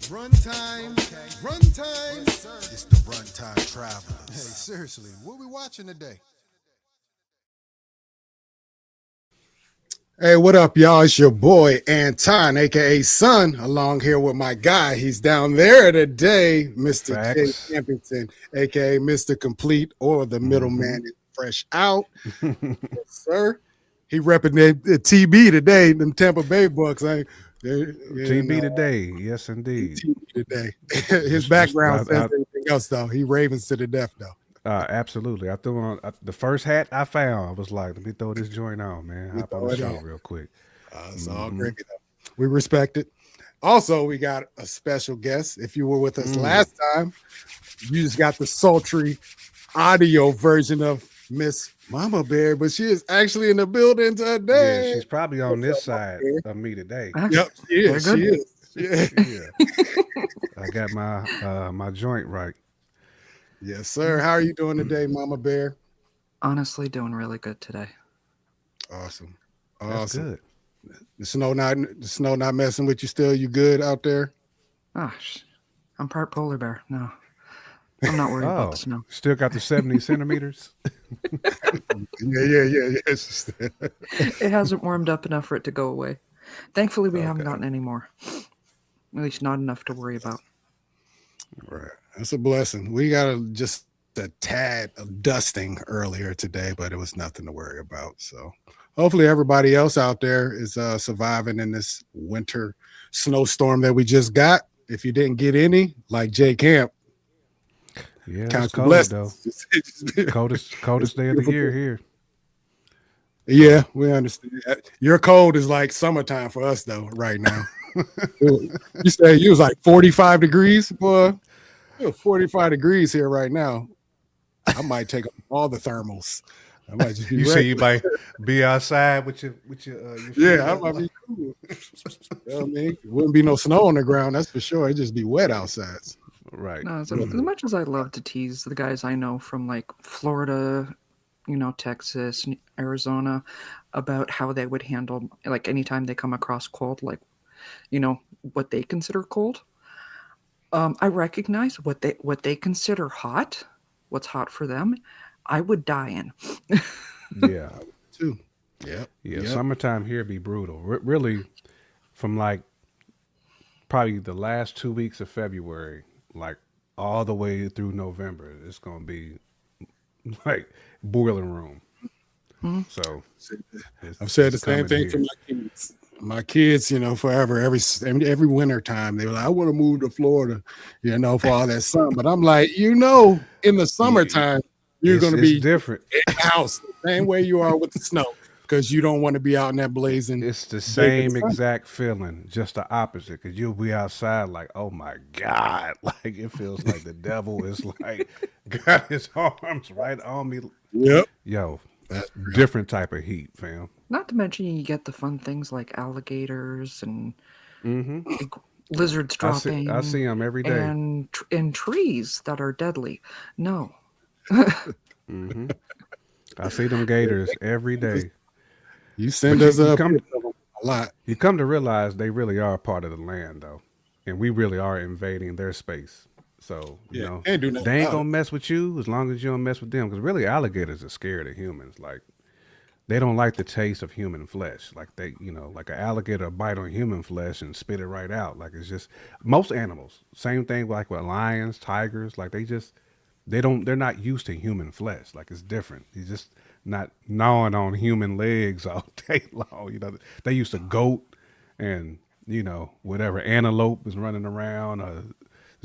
Runtime, runtime. It's the Runtime Travelers. Hey, seriously, what we watching today? Hey, what up, y'all? It's your boy Anton, aka Son, along here with my guy. He's down there today, Mr. J. Facts. Campington, aka Mr. Complete, or the middleman is fresh out. Yes, sir. He repping the TB today, them Tampa Bay Bucks. TB today, yes indeed. TB today. His background says everything else, though. He Ravens to the death, though. Absolutely. I threw on the first hat I found. I was like, let me throw this joint on, man. We Hop on throw the it show on. real quick. It's all gravy, though. We respect it. Also, we got a special guest. If you were with us last time, you just got the sultry audio version of Miss Mama Bear, but she is actually in the building today. Yeah, she's probably on this side of me today. Yep, she is. She is. Yeah. Yeah. I got my joint right. Yes, sir. How are you doing today, Mama Bear? Honestly, doing really good today. Awesome. That's Awesome. good. The snow not messing with you still? You good out there? Gosh, I'm part polar bear. No, I'm not worried about Oh, the snow. still got the 70 centimeters. Yeah. It hasn't warmed up enough for it to go away. Thankfully, we haven't Okay. gotten any more. At least not enough to worry about. Right. That's a blessing. We got just a tad of dusting earlier today, but it was nothing to worry about. So hopefully everybody else out there is surviving in this winter snowstorm that we just got. If you didn't get any, like Jay Camp, Yeah, count it's your cold blessings. though. Coldest day of the year here. Yeah, we understand. Your cold is like summertime for us though, right now. You say you was like 45 degrees, boy. It was 45 degrees here right now. I might take all the thermals. I might just be You say ready. you might be outside with your feet Yeah, I up. might be cool. You know what I mean? It wouldn't be no snow on the ground, that's for sure. It'd just be wet outside. Right. No, as much as I love to tease the guys I know from like Florida, Texas, Arizona, about how they would handle like anytime they come across cold, like what they consider cold. I recognize what they consider hot, what's hot for them. I would die in. Yeah. Too. Yep. Yeah. Yep. Summertime here be brutal. Really, from like probably the last 2 weeks of February, like all the way through November, it's gonna be like boiling room. So I've said the it's same coming thing to here. my kids. My kids, forever, every winter time, they were like, I want to move to Florida, for all that sun. But I'm like, in the summertime, you're going to It's be different. in the house the same way you are with the snow because you don't want to be out in that blazing. It's the big same sun. exact feeling, just the opposite. Because you'll be outside like, oh my God, like it feels like the devil is like got his arms right on me. Yep. Yo, That's real. different type of heat, fam. Not to mention you get the fun things like alligators and Mm-hmm. like, lizards I see dropping them every day. and trees that are deadly. No. Mm-hmm. I see them gators every day. You send But us up come a lot. you come to realize they really are part of the land though, and we really are invading their space. So Yeah, can't do nothing they ain't about gonna it. mess with you as long as you don't mess with them. Because really, alligators are scared of humans. Like they don't like the taste of human flesh. Like like an alligator bite on human flesh and spit it right out. Like it's just most animals. Same thing like with lions, tigers. Like they're not used to human flesh. Like it's different. He's just not gnawing on human legs all day long. They used to goat and whatever antelope was running around, a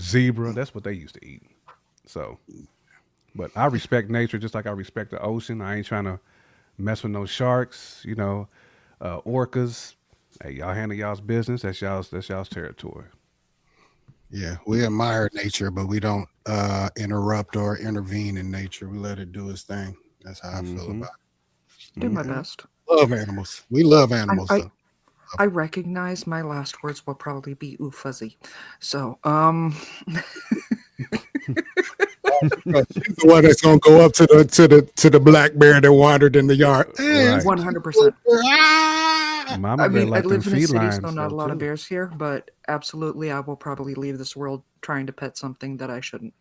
zebra. That's what they used to eat. So, but I respect nature just like I respect the ocean. I ain't trying to mess with no sharks. Orcas. Hey, y'all handle y'all's business. That's y'all's territory. Yeah, we admire nature, but we don't interrupt or intervene in nature. We let it do its thing. That's how I feel about Do my Mhm. best. it. Love animals. We love animals, I, though. I recognize my last words will probably be ooh fuzzy. So, She's the one that's gonna go up to the black bear that wandered in the yard. Hey, Right. 100%. Mama I bear mean, I like them live in a city, so felines not though a lot of too. bears here, but absolutely, I will probably leave this world trying to pet something that I shouldn't.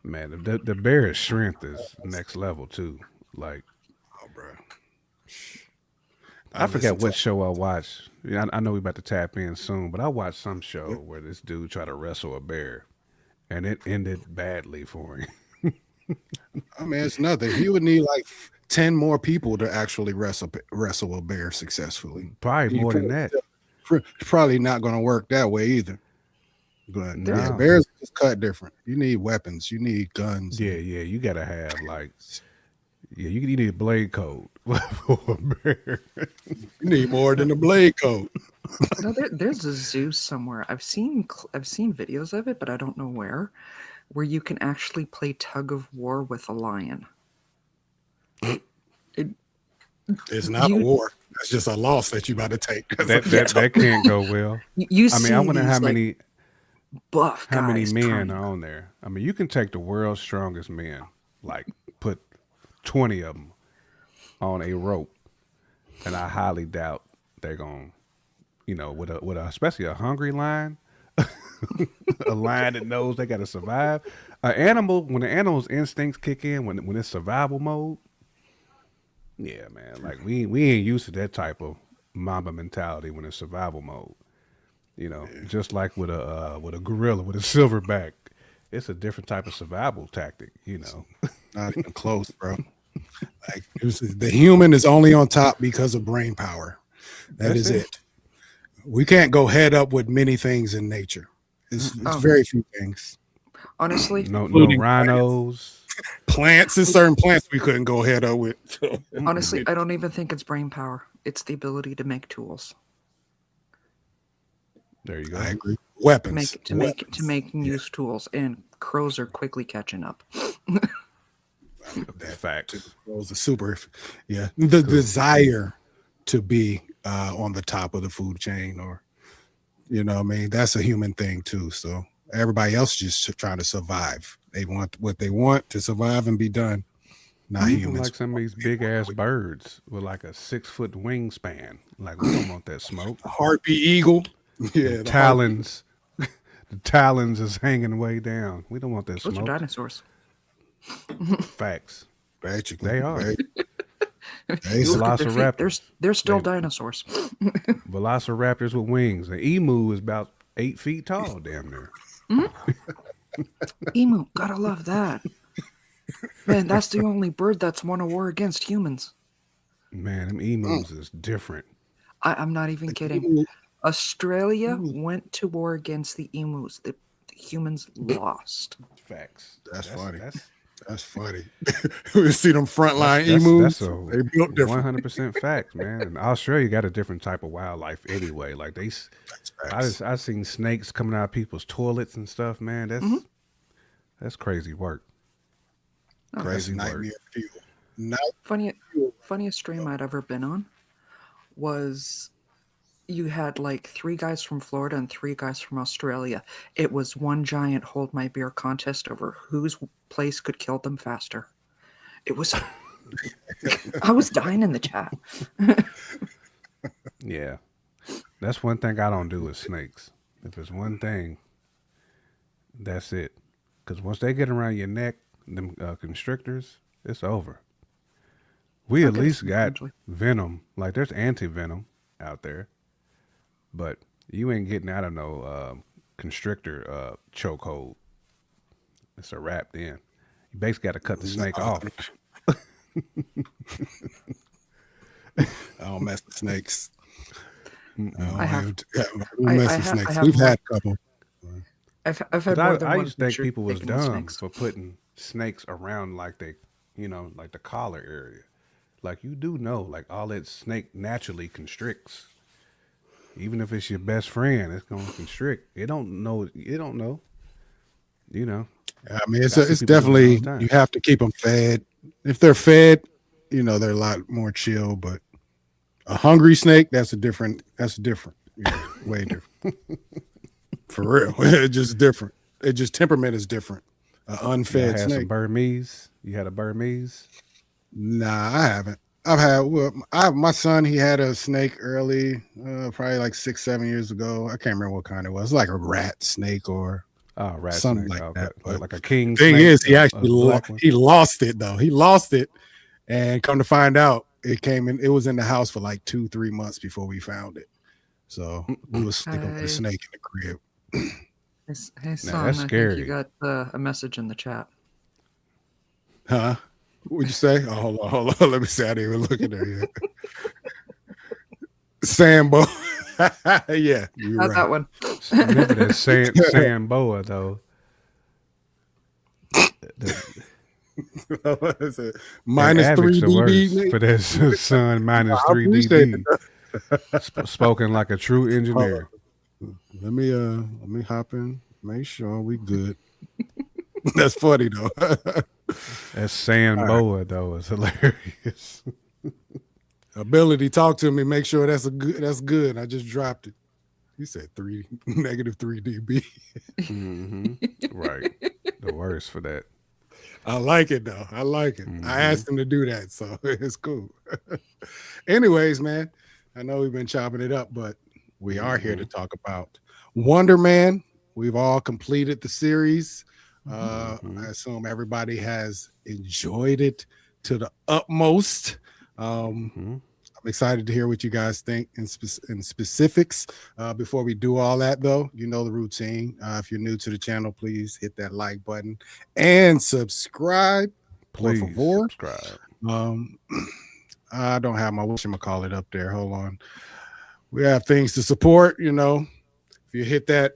Man, the bear's strength is next level too. Like Oh, bro. I I forget listen to what show I watched. Yeah, I know we about to tap in soon, but I watched some show where this dude tried to wrestle a bear, and it ended badly for him. I mean, it's nothing. He would need like 10 more people to actually wrestle a bear successfully. Probably You more than that. probably not going to work that way either. But yeah, There's No. bears are just cut different. You need weapons. You need guns. Yeah, yeah, you gotta have like, yeah, you need a blade code for a bear. You need more than a blade coat. no, there's a zoo somewhere. I've seen videos of it, but I don't know where you can actually play tug of war with a lion. It, It's not a you war. That's just a loss that you about to take. That can't go well. you I mean, see I wonder these how like many buff how many guys men trying. are on there. I mean, you can take the world's strongest men, like put 20 of them on a rope, and I highly doubt they're going, with a especially a hungry lion, a lion that knows they got to survive. An animal, when the animal's instincts kick in, when it's survival mode, yeah, man, like we ain't used to that type of mamba mentality when it's survival mode. Just like with a gorilla, with a silverback, it's a different type of survival tactic. Not even close, bro. Like the human is only on top because of brain power. That That's is it. it. We can't go head up with many things in nature. It's Oh, very few things. honestly, No Including rhinos. Plants. There's certain plants we couldn't go head up with. honestly, I don't even think it's brain power. It's the ability to make tools, There you go. I agree. to Weapons. make and use tools, and crows are quickly catching up. That Facts. was the super. Yeah, the desire to be on the top of the food chain, or what I mean, that's a human thing too. So everybody else just trying to survive. They want what they want to survive and be done. Not Even humans. like some of these big ass birds with like a 6 foot wingspan. Like we don't want that smoke. Harpy eagle. Yeah, the Talons. The talons is hanging way down. We don't want that Those are smoke. dinosaurs. Facts. Basically, They are. They You look at their feet. Velociraptors. They're still They- dinosaurs. Velociraptors with wings. The emu is about 8 feet tall, damn near. Emu, gotta love that. Man, that's the only bird that's won a war against humans. Man, them emus is different. I'm not even kidding. Australia went to war against the emus. The humans lost. Facts. That's funny. That's That's funny. We see them frontline that's emus. a They built different. 100% fact, man. And Australia got a different type of wildlife anyway. Like I seen snakes coming out of people's toilets and stuff, man. That's crazy work. Oh, Crazy That's work. nightmare fuel. Night funniest stream I'd ever been on was you had like 3 guys from Florida and 3 guys from Australia. It was one giant hold my beer contest over whose place could kill them faster. It was I was dying in the chat. Yeah. That's one thing I don't do with snakes. If it's one thing, that's it. Because once they get around your neck, them constrictors, it's over. We at Okay, least got eventually. venom. Like there's anti-venom out there. But you ain't getting out of no constrictor chokehold. It's a wrap then. You basically got to cut the snake off. I don't mess with snakes. I have- We mess with I snakes. have We've more- had a couple. I've had But more than I one used to think picture people was taken with dumb snakes. for putting snakes around like they, like the collar area. Like you do know, like all that snake naturally constricts. Even if it's your best friend, it's gonna constrict. It don't know. It don't know. I mean, it's I see it's people doing it all definitely the time. you have to keep them fed. If they're fed, they're a lot more chill. But a hungry snake, that's different. Way different. For real, it's just different. It just temperament is different. An I unfed had some snake. Burmese. You had a Burmese. Nah, I haven't. I've had my son. He had a snake early, probably like 6, 7 years ago. I can't remember what kind it was. Like a rat snake or Oh, rat something snake. like Okay, that. But like a king the thing snake, is, he a actually black one. he lost it though. He lost it, and come to find out, it came in. It was in the house for like 2, 3 months before we found it. So we was sleeping with a Hey, snake in the crib. hey, Now that's son, I think you scary. got a message in the chat. Huh? What'd you say? Oh, hold on. Let me see. I didn't even look at there yet. Sambo. Yeah, you're How's right. that one? Remember that sand boa though. The, Is it hey, minus Avic's three the dB, worst Nate? for that sun minus I three appreciate dB. it. Spoken like a true Hold engineer. on. Let me hop in. Make sure we good. That's funny though. That sand All right. boa though is hilarious. Ability, talk to me. Make sure that's good. That's good. I just dropped it. You said negative 3 dB. Right. The worst for that. I like it though. I like it. I Mm-hmm. asked him to do that, so it's cool. Anyways, man, I know we've been chopping it up, but we are here to talk about Wonder Man. We've all completed the series. I assume everybody has enjoyed it to the utmost. I'm excited to hear what you guys think in specifics. Before we do all that, though, you know the routine. If you're new to the channel, please hit that like button and subscribe. Por Please favor. subscribe. I don't have my whatchamacallit up there. Hold on. We have things to support, you know. If you hit that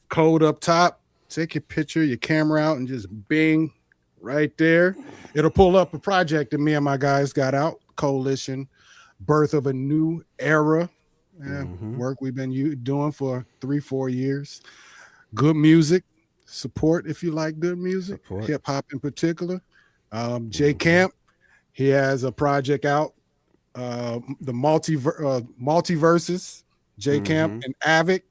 code up top, take your picture, your camera out, and just bing right there. It'll pull up a project that me and my guys got out, Coalition, Birth of a New Era. Work we've been doing for 3-4 years. Good music. Support if you like good music. Support. Hip hop in particular. J Camp, he has a project out, the multiverses. J Camp and Avic,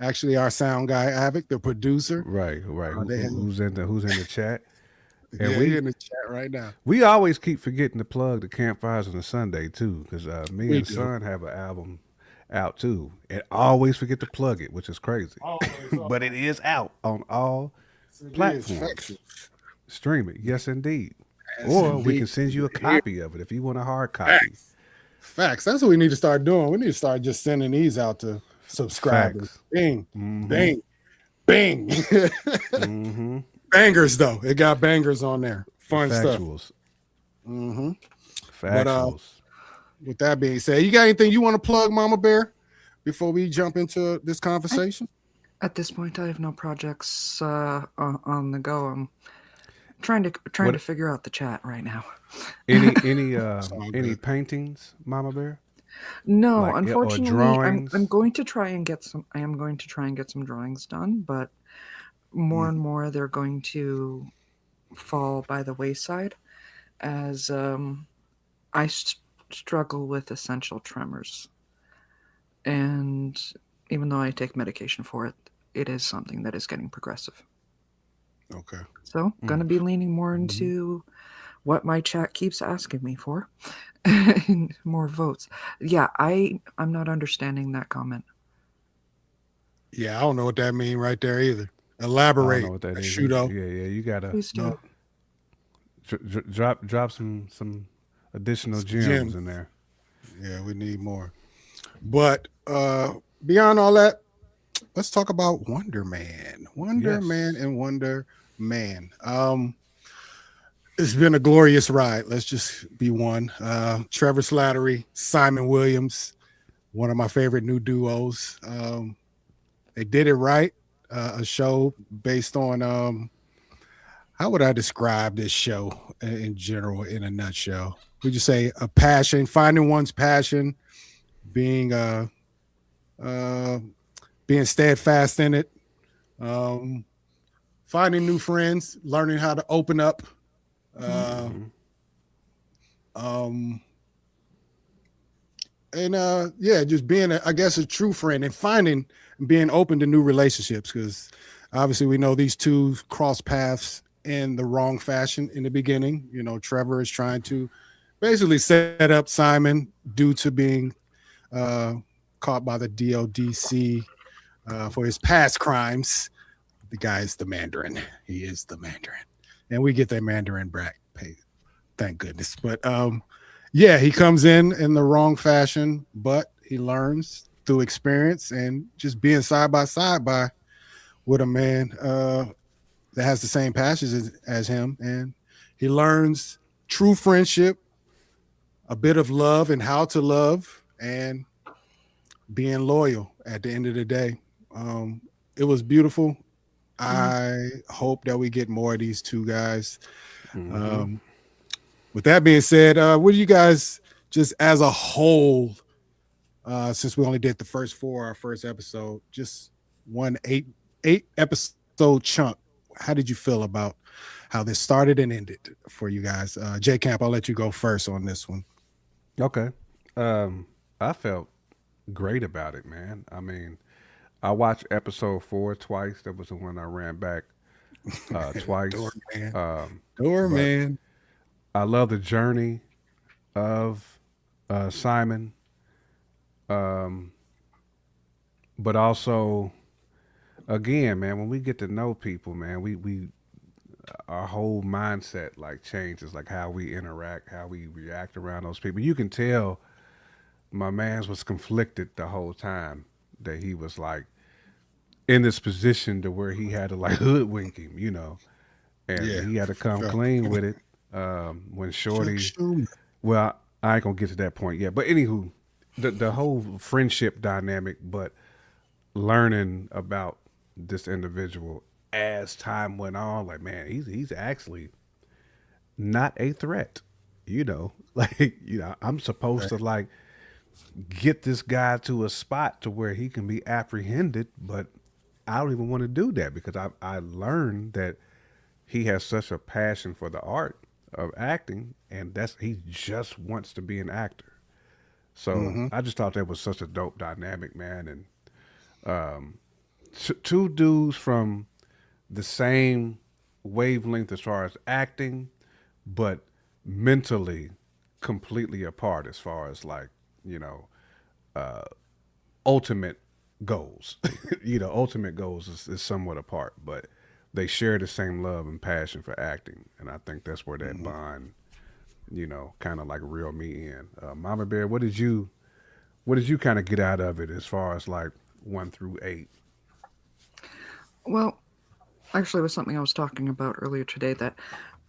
actually our sound guy Avic, the producer. Right. Who's in the chat? And Yeah, he in the chat right now. we always keep forgetting to plug the Campfires on a Sunday too, because me We and do. Son have an album out too, and always forget to plug it, which is crazy. But it is out on all platforms. Stream it, yes indeed. Or we can send you a copy of it if you want a hard copy. Facts. That's what we need to start doing. We need to start just sending these out to subscribers. Facts. Bing, bing, bing. Bangers though. It got bangers on there. Fun stuff. Factuals. But Factuals. with that being said, you got anything you want to plug, Mama Bear, before we jump into this conversation? At this point, I have no projects on the go. I'm trying to figure out the chat right now. Any paintings, Mama Bear? No, Like, or unfortunately, drawings? I'm going to try and get some. I am going to try and get some drawings done, but more and more they're going to fall by the wayside as I struggle with essential tremors, and even though I take medication for it, it is something that is getting progressive. Okay. So, gonna be leaning more into what my chat keeps asking me for, and more votes. Yeah, I'm not understanding that comment. Yeah, I don't know what that means right there either. I don't Elaborate. know what that is. Shooto. Yeah, you gotta Please do. drop some additional gems in there. Yeah, we need more. But beyond all that, let's talk about Wonder Man. Wonder Man and Wonder Man. It's been a glorious ride. Let's just be one. Trevor Slattery, Simon Williams, one of my favorite new duos. They did it right. A show based on how would I describe this show in general, in a nutshell? Would you say a passion, finding one's passion, being steadfast in it, finding new friends, learning how to open up, just being a true friend and being open to new relationships, because obviously we know these two cross paths in the wrong fashion in the beginning. You know, Trevor is trying to basically set up Simon due to being uh, caught by the DODC for his past crimes. The guy is the Mandarin. He is the Mandarin, and we get that Mandarin back. Pay, thank goodness. But yeah, he comes in the wrong fashion, but he learns through experience and just being side by side with a man that has the same passions as him, and he learns true friendship, a bit of love, and how to love, and being loyal at the end of the day. It was beautiful. I hope that we get more of these two guys. Um, with that being said, what do you guys just as a whole, since we only did the first four, our first episode, just one eight episode chunk, how did you feel about how this started and ended for you guys? J Camp, I'll let you go first on this one. Okay. I felt great about it, man. I mean, I watched episode 4 twice. That was the one I ran back twice. Doorman. Um, but Doorman. I love the journey of Simon, um, but also, again, man, when we get to know people, man, we our whole mindset like changes, like how we interact, how we react around those people. You can tell my man's was conflicted the whole time that he was like in this position to where he had to like hoodwink him, and Yeah. he had to come Chuck, clean with it. When Chuck Shorty, Schumer. well, I ain't gonna get to that point yet, but anywho, the whole friendship dynamic, but learning about this individual as time went on, like man, he's actually not a threat, like I'm supposed Right. to like get this guy to a spot to where he can be apprehended, but I don't even want to do that because I learned that he has such a passion for the art of acting, and that's he just wants to be an actor. So Mm-hmm. I just thought that was such a dope dynamic, man. And two dudes from the same wavelength as far as acting, but mentally completely apart as far as like you know ultimate goals. Ultimate goals is somewhat apart, but they share the same love and passion for acting, and I think that's where that Mm-hmm. bond, kind of like reel me in. Mama Bear, what did you kind of get out of it as far as like 1 through 8? Well, actually, it was something I was talking about earlier today that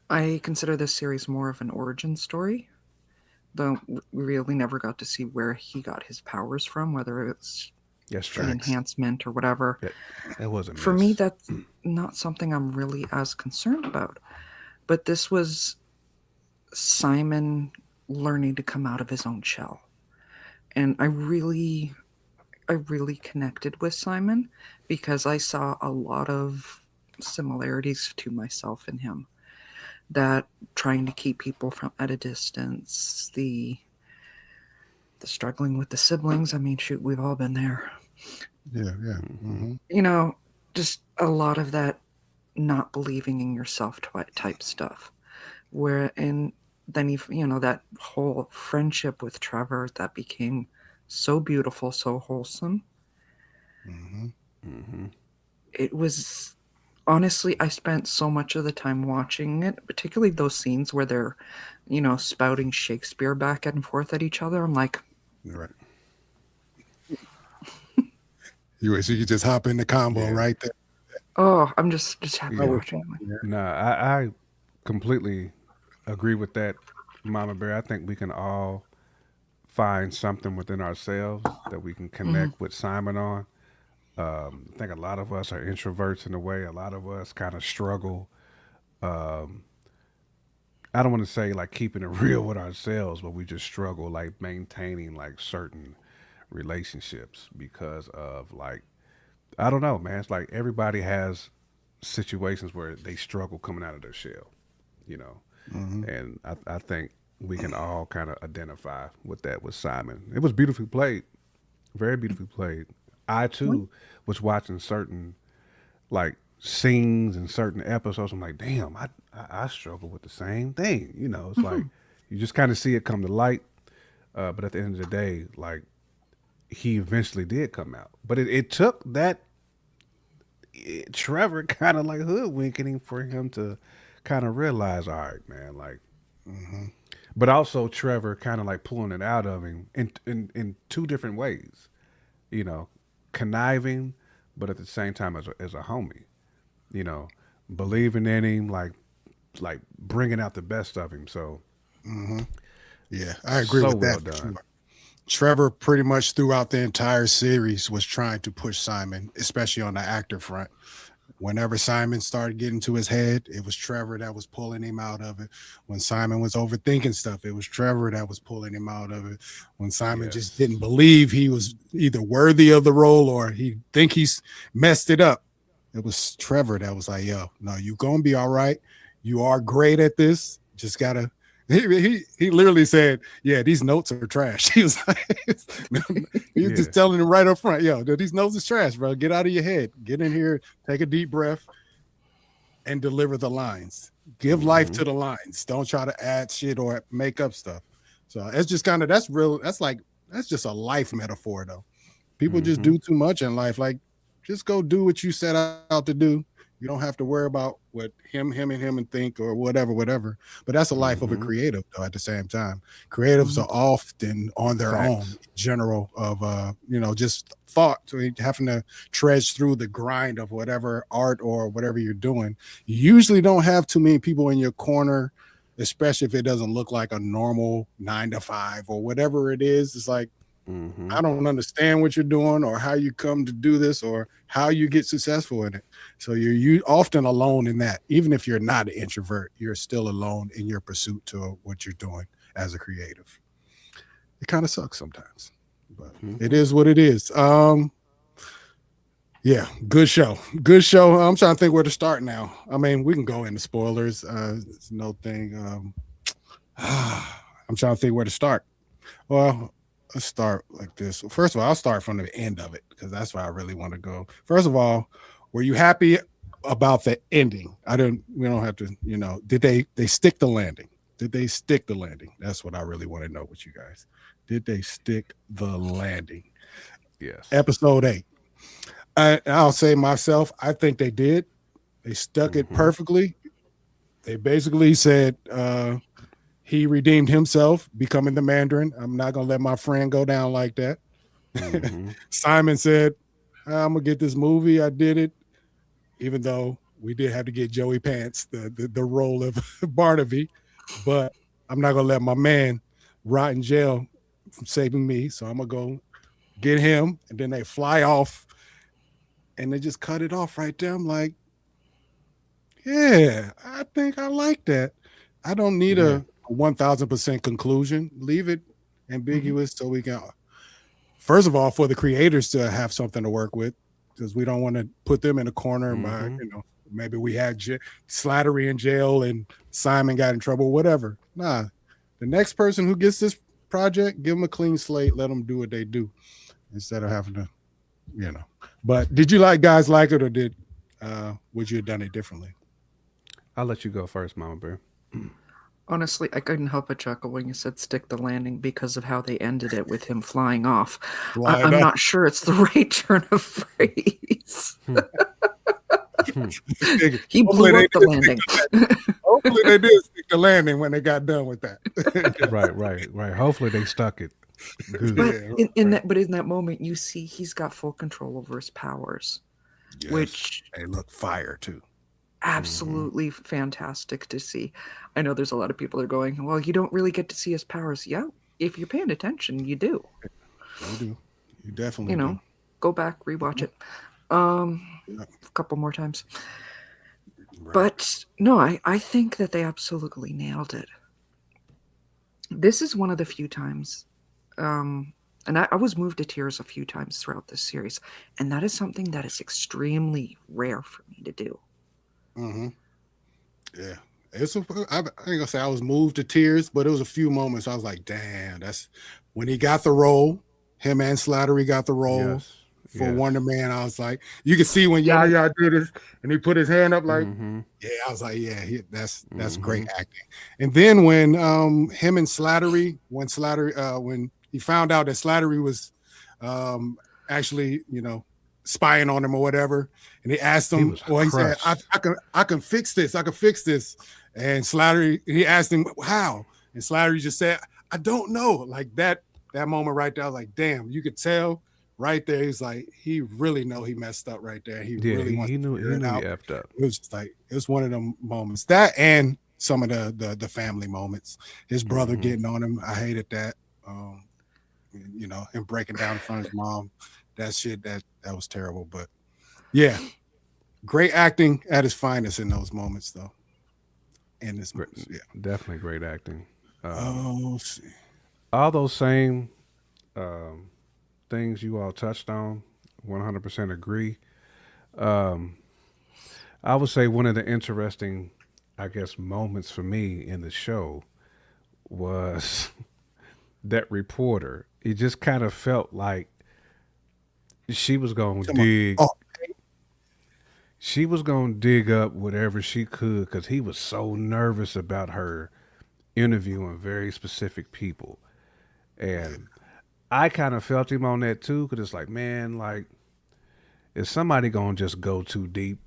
I consider this series more of an origin story, though we really never got to see where he got his powers from, whether it's That's an true. Facts. enhancement or whatever. That, that was a For me, miss. that's not something I'm really as concerned about. But this was Simon learning to come out of his own shell. And I really connected with Simon because I saw a lot of similarities to myself and him. That trying to keep people from at a distance, the struggling with the siblings. I mean, shoot, we've all been there. Yeah, yeah. Hmm. Mm-hmm. You know, just a lot of that not believing in yourself type stuff. Where and then that whole friendship with Trevor that became so beautiful, so wholesome. Mm-hmm. Hmm. It was honestly, I spent so much of the time watching it, particularly those scenes where they're, spouting Shakespeare back and forth at each other. I'm like, Right. You wish you could just hop in the combo Yeah. right there. oh, I'm just happy I Yeah. was watching. there. Nah, I completely agree with that, Mama Bear. I think we can all find something within ourselves that we can Mhm. connect with Simon on. I think a lot of us are introverts in a way. A lot of us kind of struggle. Um, I don't want to say like keeping it real with ourselves, but we just struggle like maintaining like certain relationships because of like I don't know, man. It's like everybody has situations where they struggle coming out of their shell, you know. Mm-hmm. And I think we can all kind of identify with that with Simon. It was beautifully played, very beautifully played. I too was watching certain like scenes and certain episodes. I'm like, damn, I struggle with the same thing. It's like, You just kind of see it come to light, but at the end of the day, like he eventually did come out. But it took that Trevor kind of like hoodwinking him for him to kind of realize, all right, man, like. But also Trevor kind of like pulling it out of him in two different ways, you know, conniving, but at the same time as a homie, you know, believing in him, like bringing out the best of him. So Yeah, I agree so with well that. done. Trevor pretty much throughout the entire series was trying to push Simon, especially on the actor front. Whenever Simon started getting to his head, it was Trevor that was pulling him out of it. When Simon was overthinking stuff, it was Trevor that was pulling him out of it. When Simon just Yes. didn't believe he was either worthy of the role or he think he's messed it up, it was Trevor that was like, yo, no, you gonna be all right. You are great at this. Just gotta. He literally said, "Yeah, these notes are trash." He was like, he was Yeah. just telling him right up front, "Yo, these notes is trash, bro. Get out of your head. Get in here, take a deep breath, and deliver the lines. Give life to the lines. Don't try to add shit or make up stuff." So it's just kind of that's real. That's just a life metaphor, though. People just do too much in life. Like, just go do what you set out to do. You don't have to worry about what him and think or whatever. But that's a life of a creative, though, at the same time. Creatives are often on their own, Facts. general of just thought. So you're having to trudge through the grind of whatever art or whatever you're doing. You usually don't have too many people in your corner, especially if it doesn't look like a normal 9 to 5 or whatever it is. It's like, I don't understand what you're doing or how you come to do this or how you get successful in it. So you often alone in that. Even if you're not an introvert, you're still alone in your pursuit to what you're doing as a creative. It kind of sucks sometimes, but it is what it is. Yeah, good show. Good show. I'm trying to think where to start now. I mean, we can go into spoilers. It's no thing. I'm trying to think where to start. Well, let's start like this. First of all, I'll start from the end of it because that's where I really want to go. First of all, were you happy about the ending? We don't have to, did they stick the landing? Did they stick the landing? That's what I really want to know with you guys. Did they stick the landing? Yes. Episode 8. I'll say myself, I think they did. They stuck it perfectly. They basically said, he redeemed himself, becoming the Mandarin. I'm not going to let my friend go down like that. Simon said, I'm going to get this movie. I did it. Even though we did have to get Joey Pants, the role of Barnaby. But I'm not going to let my man rot in jail from saving me. So I'm going to go get him. And then they fly off. And they just cut it off right there. I'm like, yeah, I think I like that. I don't need a 1,000% conclusion. Leave it ambiguous so we can, first of all, for the creators to have something to work with, because we don't want to put them in a corner by, maybe we had Slattery in jail and Simon got in trouble, whatever. Nah, the next person who gets this project, give them a clean slate, let them do what they do instead of having to, But did you guys like it, or would you have done it differently? I'll let you go first, Mama Bear. Honestly, I couldn't help but chuckle when you said stick the landing because of how they ended it with him flying off. I'm not sure it's the right turn of phrase. He blew up the landing. Hopefully they did stick the landing when they got done with that. Right. Hopefully they stuck it. But in that moment, you see he's got full control over his powers, which they look fire too. Absolutely fantastic to see. I know there's a lot of people that are going, well, you don't really get to see his powers. Yeah, if you're paying attention, you do. You do. You definitely do. Go back, rewatch it a couple more times. Right. But no, I think that they absolutely nailed it. This is one of the few times, and I was moved to tears a few times throughout this series, and that is something that is extremely rare for me to do. Yeah, I ain't gonna say I was moved to tears, but it was a few moments I was like, damn, that's when he got the role. Him and Slattery got the role. for Yes. Wonder Man. I was like, you can see when Yahya did this and he put his hand up like, Mm-hmm. yeah, I was like, yeah, that's great Mm-hmm. acting. And then when him and Slattery, when he found out that Slattery was um actually, spying on him or whatever, and he asked He him, was well, he said, crushed. I can fix this, I can fix this. And Slattery, he asked him how, and Slattery just said, I don't know. Like that moment right there, I was like, damn, you could tell right there. He's like, he really know he messed up right there. He Yeah, really he, wants he to knew figure he it knew he out. effed up. It was just like it was one of them moments. That and some of the family moments. His brother Mm-hmm. getting on him. I hated that. Him breaking down in front of his mom. That shit that was terrible. But yeah, great acting at his finest in those moments though. In this Great, movies. Yeah. definitely great acting. Let's see. All those same um, things you all touched on, 100% agree. Um, I would say one of the interesting, I guess, moments for me in the show was that reporter. It just kind of felt like she was going to Come on. dig. Oh, She was going to dig up whatever she could because he was so nervous about her interviewing very specific people. And I kind of felt him on that too because it's like, man, like, is somebody going to just go too deep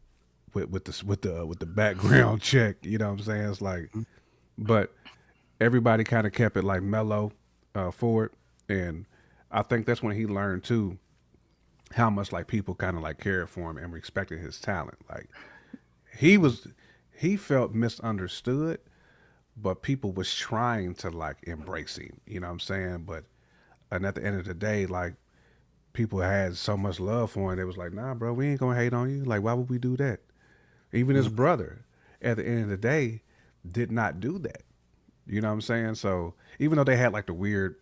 with the background check? You know what I'm saying? It's like, but everybody kind of kept it like mellow forward, and I think that's when he learned too how much like people kind of like cared for him and respected his talent. Like he was, he felt misunderstood, but people was trying to like embrace him. You know what I'm saying? But and at the end of the day, like people had so much love for him, it was like, nah, bro, we ain't gonna hate on you. Like, why would we do that? Even his brother, at the end of the day, did not do that. You know what I'm saying? So even though they had like the weird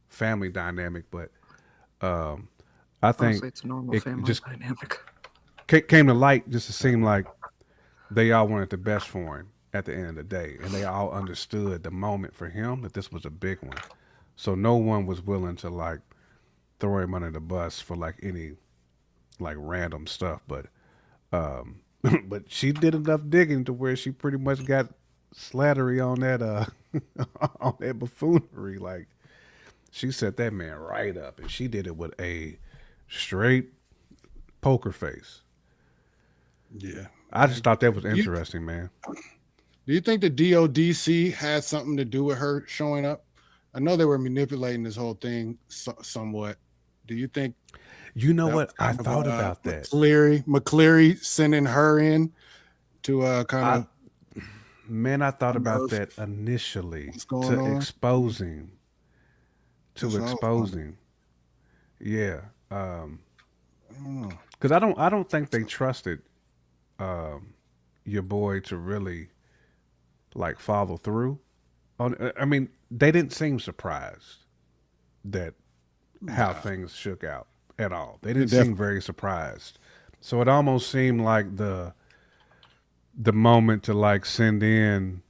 family dynamic, but um, I think Honestly, it's a normal it family just dynamic. came to light just to seem like they all wanted the best for him at the end of the day, and they all understood the moment for him that this was a big one. So no one was willing to like throw him under the bus for like any like random stuff, but um, but she did enough digging to where she pretty much got slattery on that on that buffoonery. Like she set that man right up, and she did it with a straight poker face. yeah. I just thought that was You interesting, man. Do you think the DODC had something to do with her showing up? I know they were manipulating this whole thing somewhat. Do you think You know that what? was I kind of thought about that. McCleary sending her in to kind I of Man, I thought about unearth that initially what's going to on? expose him. To That's all I was expose wondering. him. Yeah. I don't know. Because I don't think they trusted your boy to really like follow through on. I mean, they didn't seem surprised that how Nah, things shook out at all. They they didn't seem definitely. very surprised. So it almost seemed like the moment to like send in,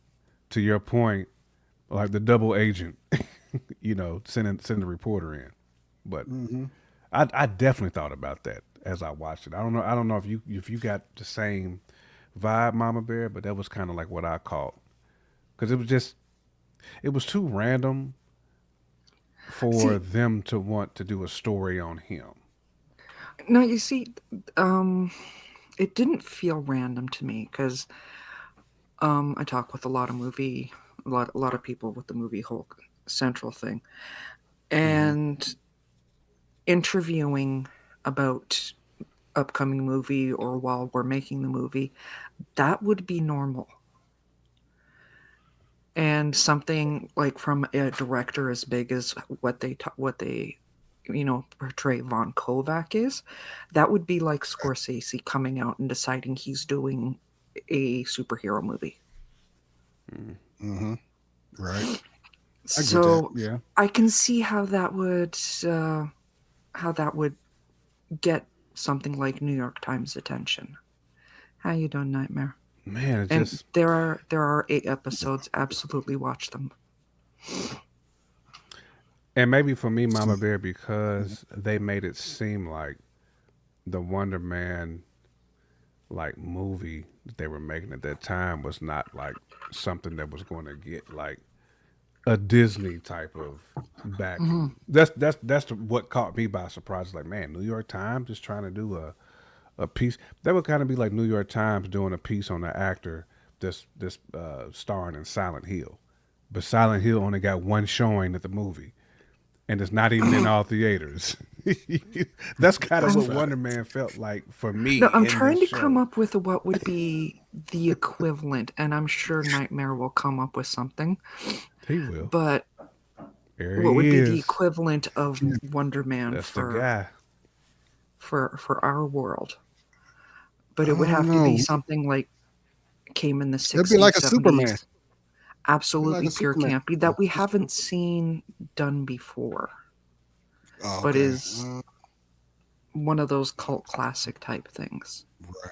to your point, like the double agent, send the reporter in. But Hmm. I definitely thought about that as I watched it. I don't know if you got the same vibe, Mama Bear, but that was kind of like what I caught because it was too random for See, them to want to do a story on him. now you see, um, it didn't feel random to me because I talk with a lot of people with the movie Hulk Central thing, Hmm. and interviewing about upcoming movie or while we're making the movie, that would be normal. And something like from a director as big as what they portray Von Kovac is, that would be like Scorsese coming out and deciding he's doing a superhero movie. Hmm. Right. I get that. So Yeah. I can see uh, how that would get something like New York Times attention. How you doing, Nightmare? Man, it And just there are 8 episodes. Absolutely watch them. and maybe for me, Mama Bear, Mhm. because they made it seem like the Wonder Man like movie that they were making at that time was not like something that was going to get like a Disney type of Hmm. backing. What caught me by surprise. Like, man, New York Times is trying to do a piece. That would kind of be like New York Times doing a piece on an actor this starring in Silent Hill, but Silent Hill only got one showing at the movie, and it's not even in all theaters. That's kind of That's what fact. Wonder Man felt like for me No, I'm in this trying to come show. up with what would be the equivalent, and I'm sure Nightmare will come up with something. He will. But There what would he be the is. equivalent of Wonder Man That's the guy. for our world? But I it would don't have to be know. something like came in the It'd be 60s, like a Superman. 70s, Be like absolutely a pure Superman. campy that we haven't seen done before, Oh, but okay. is one of those cult classic type things. Right.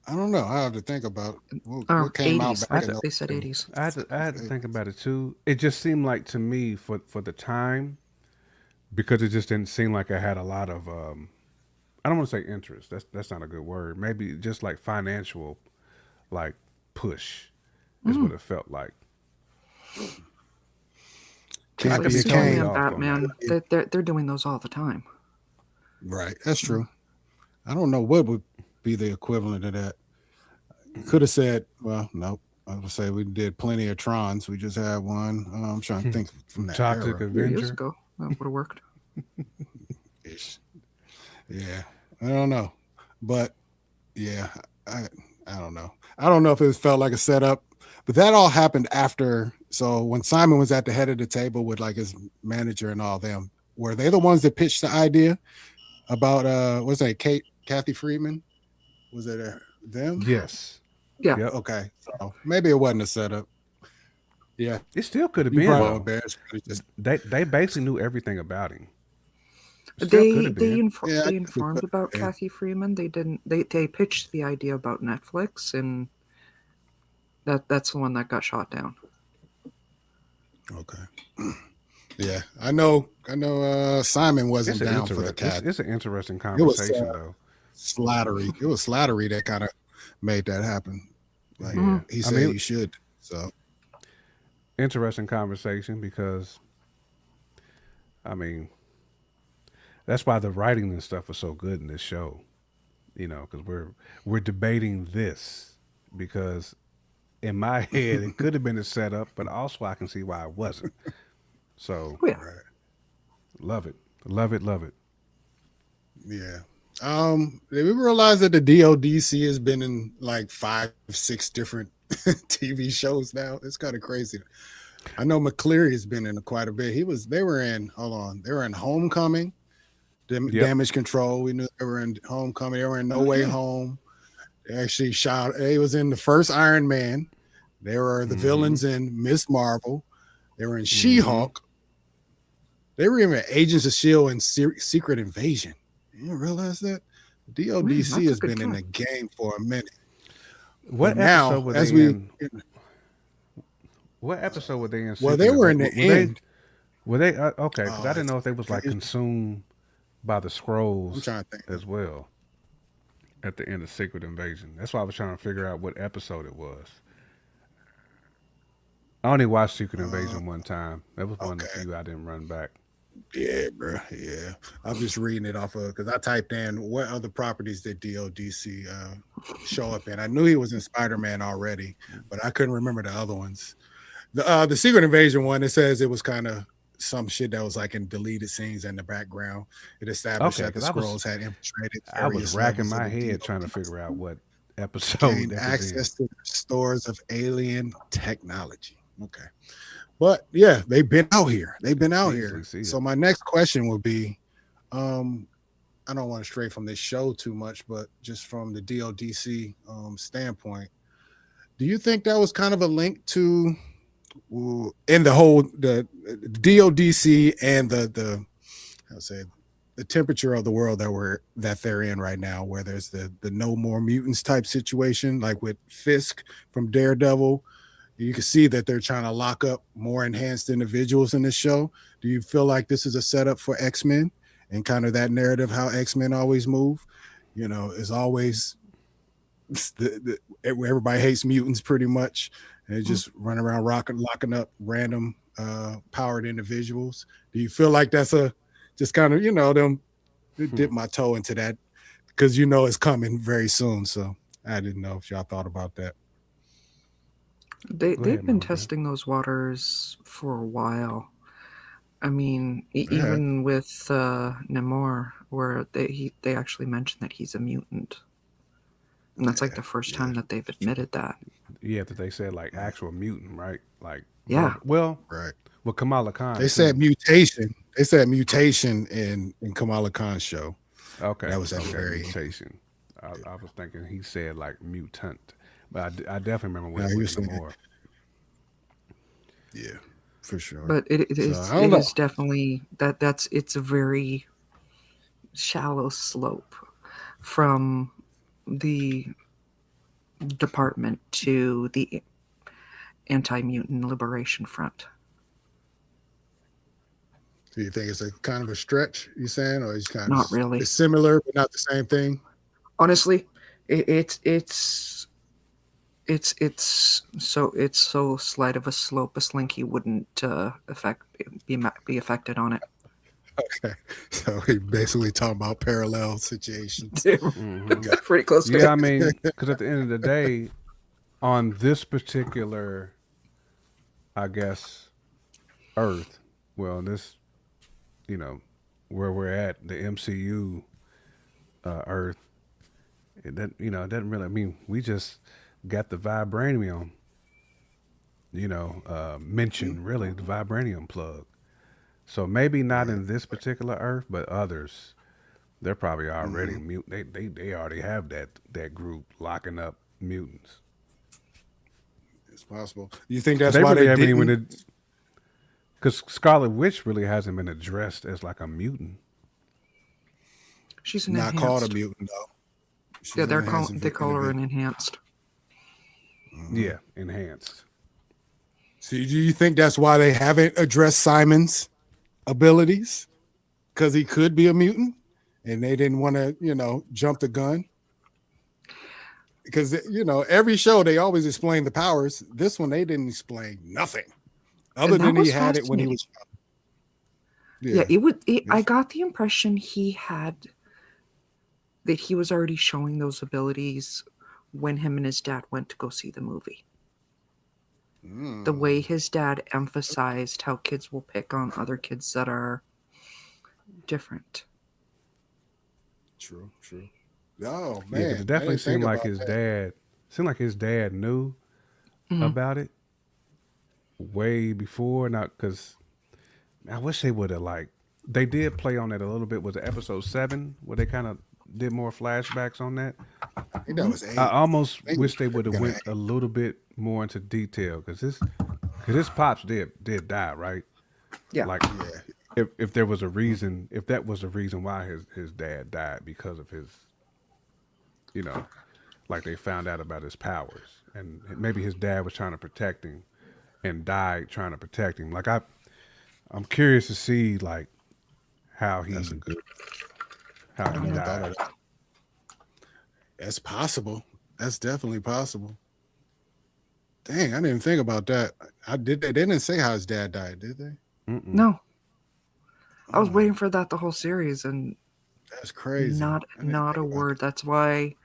I don't know. I have to think about what Or came out 80s. back in They said those 80s. I had to think about it too. It just seemed like to me for the time because it just didn't seem like I had a lot of I don't want to say interest. That's not a good word. Maybe just like financial like push is what Mm. it felt like. Just I Can't like could be be a totally king. Superman, off on that. Batman. They're doing those all the time. Right. That's true. I don't know what would be the equivalent of that. Could have said, well, nope. I would say we did plenty of Trons. We just had one. I'm trying to think from that Toxic era. A few years Avenger. ago, that would have worked. Ish. Yeah. I don't know. But yeah, I I don't know. I don't know if it felt like a setup, but that all happened after. So when Simon was at the head of the table with like his manager and all them, were they the ones that pitched the idea about what's that, Kathy Friedman? Was it them? Yes. Yeah. Yep. Okay. So maybe it wasn't a setup. Yeah. It still could have You been probably though. embarrassed. Just They basically knew everything about him. Still could have been. yeah, I They guess it informed could about have been. Kathy Freeman. They didn't. They pitched the idea about Netflix, and that's the one that got shot down. Okay. Yeah. I know Simon It's wasn't an down for the cat. it's an interesting It was conversation though. Slattery. It was Slattery that kind of made that happen. Like Yeah. he I said mean, you should. So interesting conversation because I mean that's why the writing and stuff was so good in this show. You know, because we're debating this because in my head it could have been a setup, but also I can see why it wasn't. So Oh yeah. right. love it, love it, love it. Yeah. Did we realize that the DODC has been in like 5, 6 different TV shows now? It's kind of crazy. I know McCleary has been in quite a bit. They were in, hold on, they were in Homecoming, Yep. Damage Control. We knew they were in Homecoming. They were in No Oh, Way yeah. Home. They actually shot, they was in the first Iron Man. They were the villains in Miss Marvel. They were in She-Hulk. They were even Agents of S.H.I.E.L.D. and Secret Invasion. You didn't realize that? DODC that's a has good been in count. the game for a minute. What But episode now, were as they we, in? What episode were they in? well, they Secret were in the Invasion? end. Were they okay? Because Oh, I didn't know if they was like crazy. consumed by the I'm scrolls trying to think. as well at the end of Secret Invasion. That's why I was trying to figure out what episode it was. I only watched Secret Invasion one time. That was one of the okay. few I didn't run back. Yeah, bro. Yeah. I'm just reading it off of, because I typed in what other properties did DODC show up in. I knew he was in Spider-Man already, but I couldn't remember the other ones. The Secret Invasion one, it says it was kind of some shit that was like in deleted scenes in the background. It established Okay, that the because Skrulls had infiltrated I was various racking levels of my the head trying to DOD, figure out what episode gained that was in. access to the stores of alien technology. Okay. But yeah, they've been out here. They've been out Easily here. see So it. my next question would be, I don't want to stray from this show too much, but just from the DODC standpoint, do you think that was kind of a link to in the whole the DODC and the how to say the temperature of the world that they're in right now, where there's the no more mutants type situation, like with Fisk from Daredevil? You can see that they're trying to lock up more enhanced individuals in this show. Do you feel like this is a setup for X-Men and kind of that narrative how X-Men always move? Is always everybody hates mutants pretty much, and they just run around locking up random powered individuals. Do you feel like that's a just kind of them dip my toe into that because it's coming very soon? So I didn't know if y'all thought about that. They've been Mama Bear. testing those waters for a while. I mean, Yeah. even with Namor, where they actually mentioned that he's a mutant, and that's like the first time that they've admitted that. Yeah, that they said like actual mutant, right? Like Yeah. well, Right. with Kamala Khan. They too. said mutation. They said mutation in Kamala Khan's show. Okay, That was at the okay, very end. mutation. I was thinking he said like mutant, but I definitely remember when Yeah, it he was was saying- more. Yeah, for sure. But it is I don't it know. is definitely it's a very shallow slope from the department to the Anti-Mutant Liberation Front. Do you think it's a kind of a stretch? You saying, or it's kind Not of really. It's similar, but not the same thing. Honestly, it's so slight of a slope a slinky wouldn't be affected on it. Okay, so he basically talking about parallel situations. Pretty close to Yeah, it. I mean, because at the end of the day, on this particular, I guess, Earth, well, this, where we're at, the MCU Earth, it doesn't really. I mean, we just got the vibranium, mentioned really the vibranium plug. So maybe not in this particular Earth, but others, they're probably already mute. They already have that group locking up mutants. It's possible. You think that's They why really they haven't didn't? even, because Scarlet Witch really hasn't been addressed as like a mutant. She's an Not enhanced. called a mutant though. She's Yeah, an enhanced they call her individual. an enhanced. Yeah, enhanced. So do you think that's why they haven't addressed Simon's abilities? Because he could be a mutant, and they didn't want to, jump the gun. Because every show they always explain the powers. This one they didn't explain nothing, other that than he was had it when he was. Yeah, I got the impression that he was already showing those abilities when him and his dad went to go see the movie. The way his dad emphasized how kids will pick on other kids that are different. True. Oh man, Yeah, because it definitely seemed like his dad knew about it way before. Not because I wish they would have they did play on it a little bit. Was it episode 7 where they kind of did more flashbacks on that? I think that was 8. I almost wish they would have gonna went a little bit more into detail because his pops did die, right? Yeah. Like if there was a reason, if that was the reason why his dad died because of his, like they found out about his powers and maybe his dad was trying to protect him and died trying to protect him. Like I'm curious to see like how he That's a good. how I he never thought died. of that. That's possible. That's definitely possible. Dang, I didn't even think about that. They didn't say how his dad died, did they? No. I was waiting for that the whole series, and That's crazy. not I didn't a think about word. That's why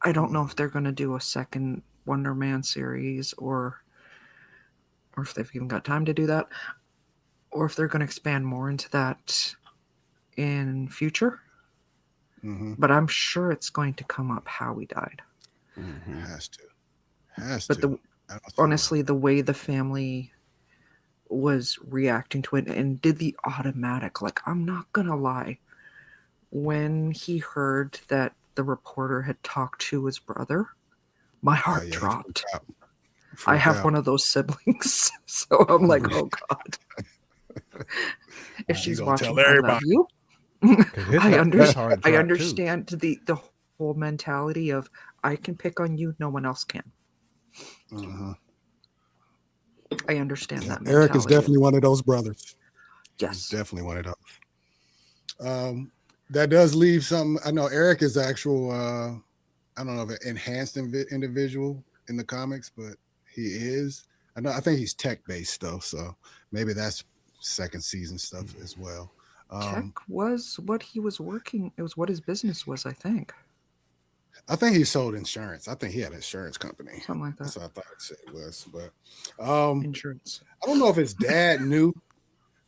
I don't know if they're going to do a second Wonder Man series or if they've even got time to do that, or if they're going to expand more into that in future. But I'm sure it's going to come up how he died. Has to. Has But to. I don't see honestly, the way the family was reacting to it and did the automatic, like, I'm not going to lie, when he heard that the reporter had talked to his brother, my heart he dropped. freaked I have out. one of those siblings, so I'm like, oh God. If she's gonna watching, tell I love everybody. you. His I heart dropped, I too. understand the whole mentality of I can pick on you, no one else can. I understand that mentality. Eric is definitely one of those brothers. Yes. Definitely one of those. that does leave some. I know Eric is actual. I don't know if an enhanced individual in the comics, but he is. I know. I think he's tech based though, so maybe that's second season stuff as well. Tech was what he was working. It was what his business was, I think. I think he sold insurance. I think he had an insurance company. Something like that. That's what I thought it said it was. But Insurance. I don't know if his dad knew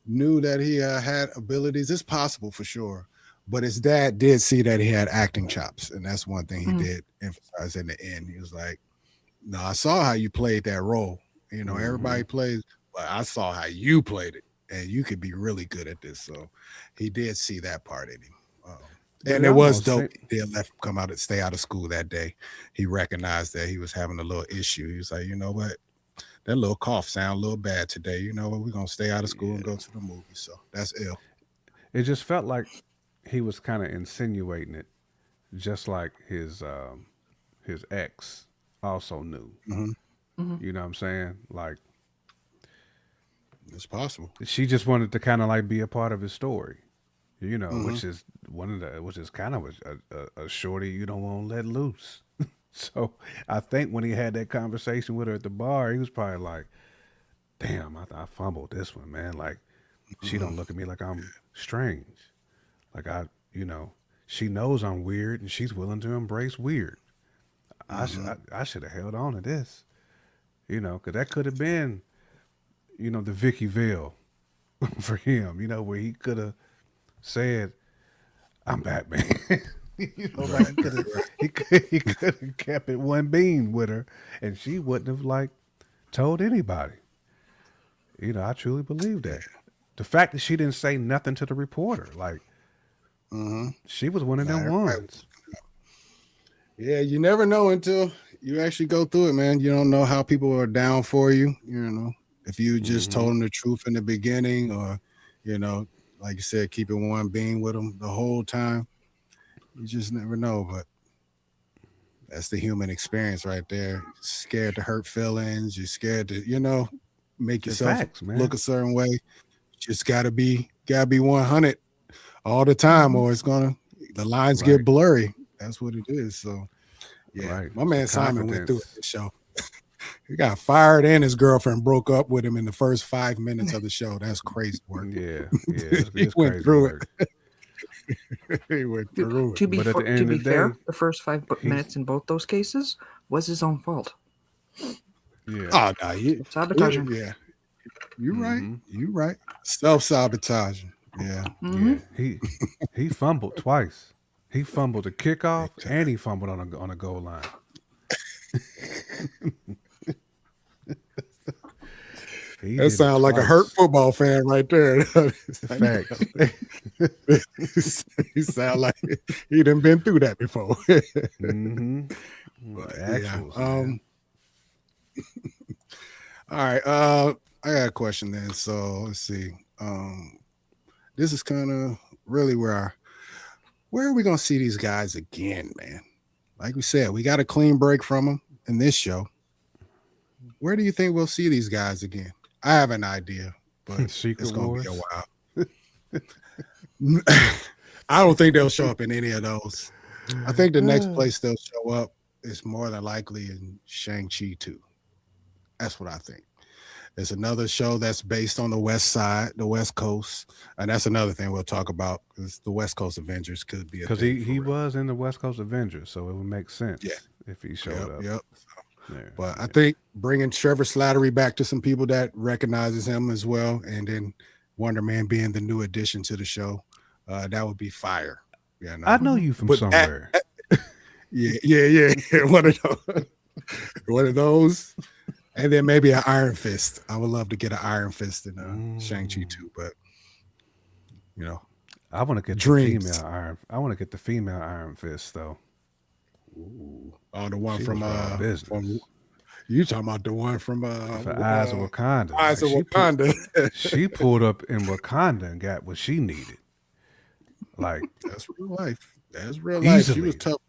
that he had abilities. It's possible for sure. But his dad did see that he had acting chops, and that's one thing he did emphasize in the end. He was like, "No, I saw how you played that role. You know, everybody plays, but I saw how you played it, and you could be really good at this." So he did see that part in him. And it was dope. He did let him come out and stay out of school that day. He recognized that he was having a little issue. He was like, you know what? That little cough sound a little bad today. You know what? We're gonna stay out of school and go to the movie. So that's ill. It just felt like he was kind of insinuating it, just like his ex also knew. You know what I'm saying? Like It's possible. she just wanted to kind of like be a part of his story, you know, which is which is kind of a shorty you don't want to let loose. So I think when he had that conversation with her at the bar, he was probably like, "Damn, I fumbled this one, man. Like, she don't look at me like I'm strange. Like you know, she knows I'm weird and she's willing to embrace weird. I should have held on to this, you know, because that could have been, you know, the Vicky Vale for him, you know, where he could have said, I'm Batman." You know, like he could have kept it one beam with her, and she wouldn't have like told anybody. You know, I truly believe that. The fact that she didn't say nothing to the reporter, like she was one of them ones. Yeah, you never know until you actually go through it, man. You don't know how people are down for you. You know, if you just told them the truth in the beginning, or you know, like you said, keeping one being with them the whole time. You just never know, but that's the human experience right there. You're scared to hurt feelings. You're scared to, you know, make yourself look a certain way. You just gotta be 100 all the time, or it's the lines get blurry. That's what it is. So, yeah, my man Simon went through it this show. He got fired, and his girlfriend broke up with him in the first 5 minutes of the show. That's crazy work. Yeah, he went through it. He went through it. To be fair, the first 5 minutes in both those cases was his own fault. Yeah. Oh, no, sabotaging. Yeah, you're right. You're right. Self-sabotaging. Yeah. Yeah. He fumbled twice. He fumbled the kickoff and he fumbled on a goal line. That sounds like a hurt football fan right there. Facts. He sound like he done been through that before. But, all right. I got a question then. So let's see. This is kind of really where are we gonna see these guys again, man? Like we said, we got a clean break from them in this show. Where do you think we'll see these guys again? I have an idea, but it's gonna be a while. I don't think they'll show up in any of those. I think the next place they'll show up is more than likely in Shang-Chi 2. That's what I think. There's another show that's based on the West Side, the West Coast, and that's another thing we'll talk about because the West Coast Avengers could be because he was in the West Coast Avengers, so it would make sense if he showed up. Yep. But I think bringing Trevor Slattery back to some people that recognizes him as well, and then Wonder Man being the new addition to the show, that would be fire. Yeah, I know you from somewhere. Yeah. One of those. And then maybe an Iron Fist. I would love to get an Iron Fist in Shang-Chi 2, but you know, I want to get the female Iron. I want to get the female Iron Fist though. Ooh. Oh, the one from you talking about the one from Eyes of Wakanda. Eyes of Wakanda. She pulled up in Wakanda and got what she needed. Like that's real life. That's real life. She was tough.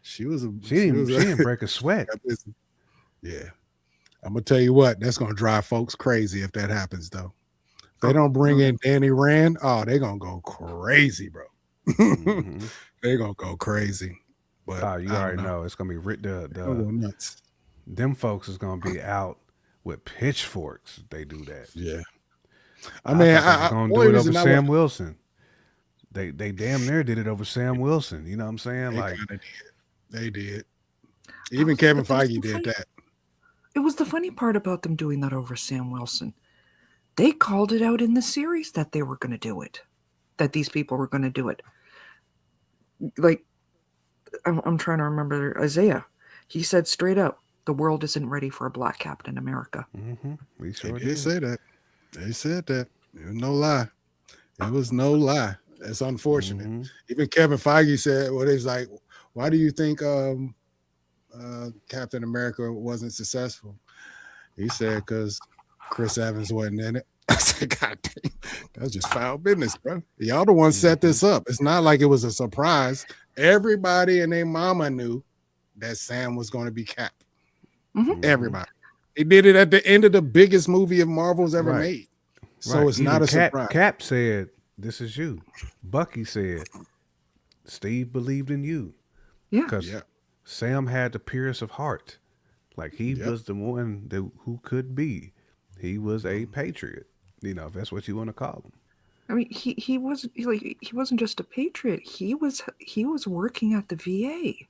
She didn't break a sweat. Yeah. I'm gonna tell you what, that's gonna drive folks crazy if that happens though. If they don't bring in Danny Rand, they're gonna go crazy, bro. Hmm. They're gonna go crazy. But Oh, you I don't already know. know it's gonna be They'll go nuts. them folks is gonna be out with pitchforks. If they do that. Yeah. I I mean, thought they was gonna only do it over reason I was Sam Wilson. They damn near did it over Sam Wilson. You know what I'm saying? they Like, kind of did. They did. That Even was, Kevin but that was Feige the did funny. that. It was the funny part about them doing that over Sam Wilson. They called it out in the series that they were going to do it, that these people were going to do it. Like, I'm trying to remember Isaiah. He said straight up, the world isn't ready for a black Captain America. we They sure did did. say that. They said that. It was no lie. It was no lie. It's unfortunate. Hmm. Even Kevin Feige said, "Well, he's like, why do you think Captain America wasn't successful?" He said, "Because Chris Evans wasn't in it." I said, "God damn, that's just foul business, bro. Y'all the ones set Hmm. this up. It's not like it was a surprise. Everybody and their mama knew that Sam was going to be Cap. Hmm. Hmm. Everybody. They did it at the end of the biggest movie of Marvel's ever Right. made. So Right. it's not Even a surprise." Cap said, "This is you." Bucky said, "Steve believed in you," Yeah. because Yeah. Sam had the purest of heart. Like he Yep. was the one that who could be. He was a patriot. You know, if that's what you want to call him. I mean, he wasn't just a patriot. He was working at the VA,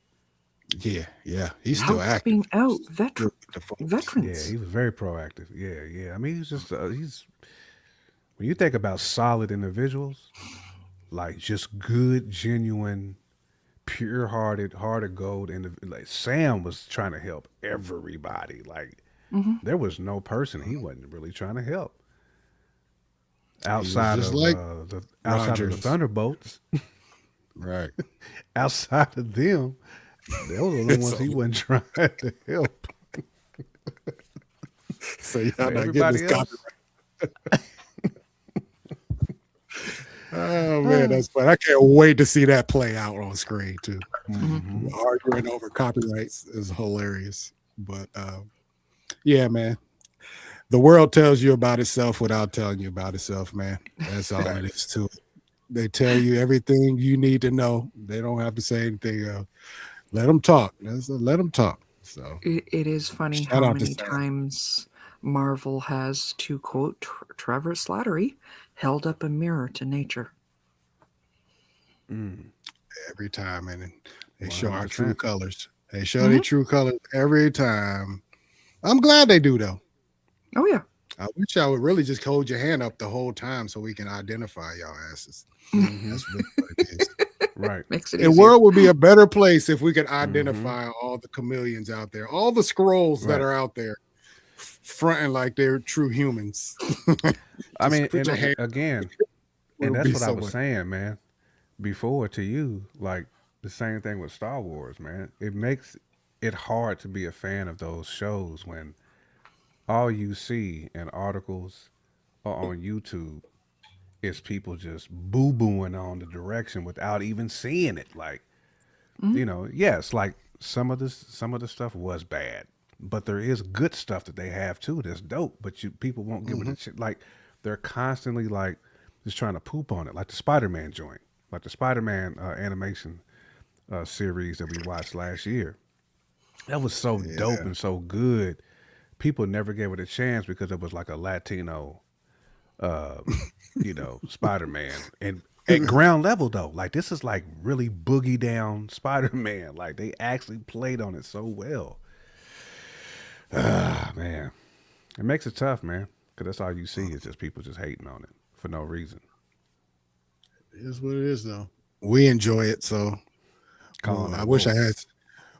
Yeah. Yeah. He's still active. helping out Still with the folks. Yeah, veterans. he was very proactive. Yeah, yeah. I mean, he's just he's when you think about solid individuals, like just good, genuine, pure-hearted, heart of gold, and like Sam was trying to help everybody. Like Hmm. there was no person he wasn't really trying to help He was outside just of like the Rogers. Thunderbolts. Right. Outside of them, those are the ones he so, wasn't trying to help. so y'all But not getting this everybody copy. else, Oh man, that's fun. I can't wait to see that play out on screen too. hmm Arguing over copyrights is hilarious. But yeah, man. The world tells you about itself without telling you about itself, man. That's all it is to it. They tell you everything you need to know. They don't have to say anything else. Let them talk. Let them talk. So It is funny shout how out to many Sam. times Marvel has, to quote Trevor Slattery, held up a mirror to nature. Every time, and they show our true 100%. colors. They show their true colors every time. I'm glad they do though. Oh yeah. I wish I would really just hold your hand up the whole time so we can identify y'all asses. Hmm. That's really what it is. Right. Makes it The easier. world would be a better place if we could Hmm. identify all the chameleons out there, all the scrolls that Right. are out there, fronting like they're true humans. I Just mean, put your hand. again, and It'll that's be what I so was much. saying, man. Before to you, like the same thing with Star Wars, man. It makes it hard to be a fan of those shows when all you see in articles or on YouTube is people just boo booing on the direction without even seeing it. Like, yes, like some of the stuff was bad, but there is good stuff that they have too that's dope. But people won't give it a like. They're constantly like just trying to poop on it, like the Spider-Man joint, like the Spider-Man animation series that we watched last year. That was so dope Yeah. and so good. People never gave it a chance because it was like a Latino uh, Spider Man. And at ground level though, like this is like really boogie down Spider Man. Like they actually played on it so well. Ah man. It makes it tough, man. Cause that's all you see is just people just hating on it for no reason. It is what it is, though. We enjoy it, so Calling I out wish I wolf. had.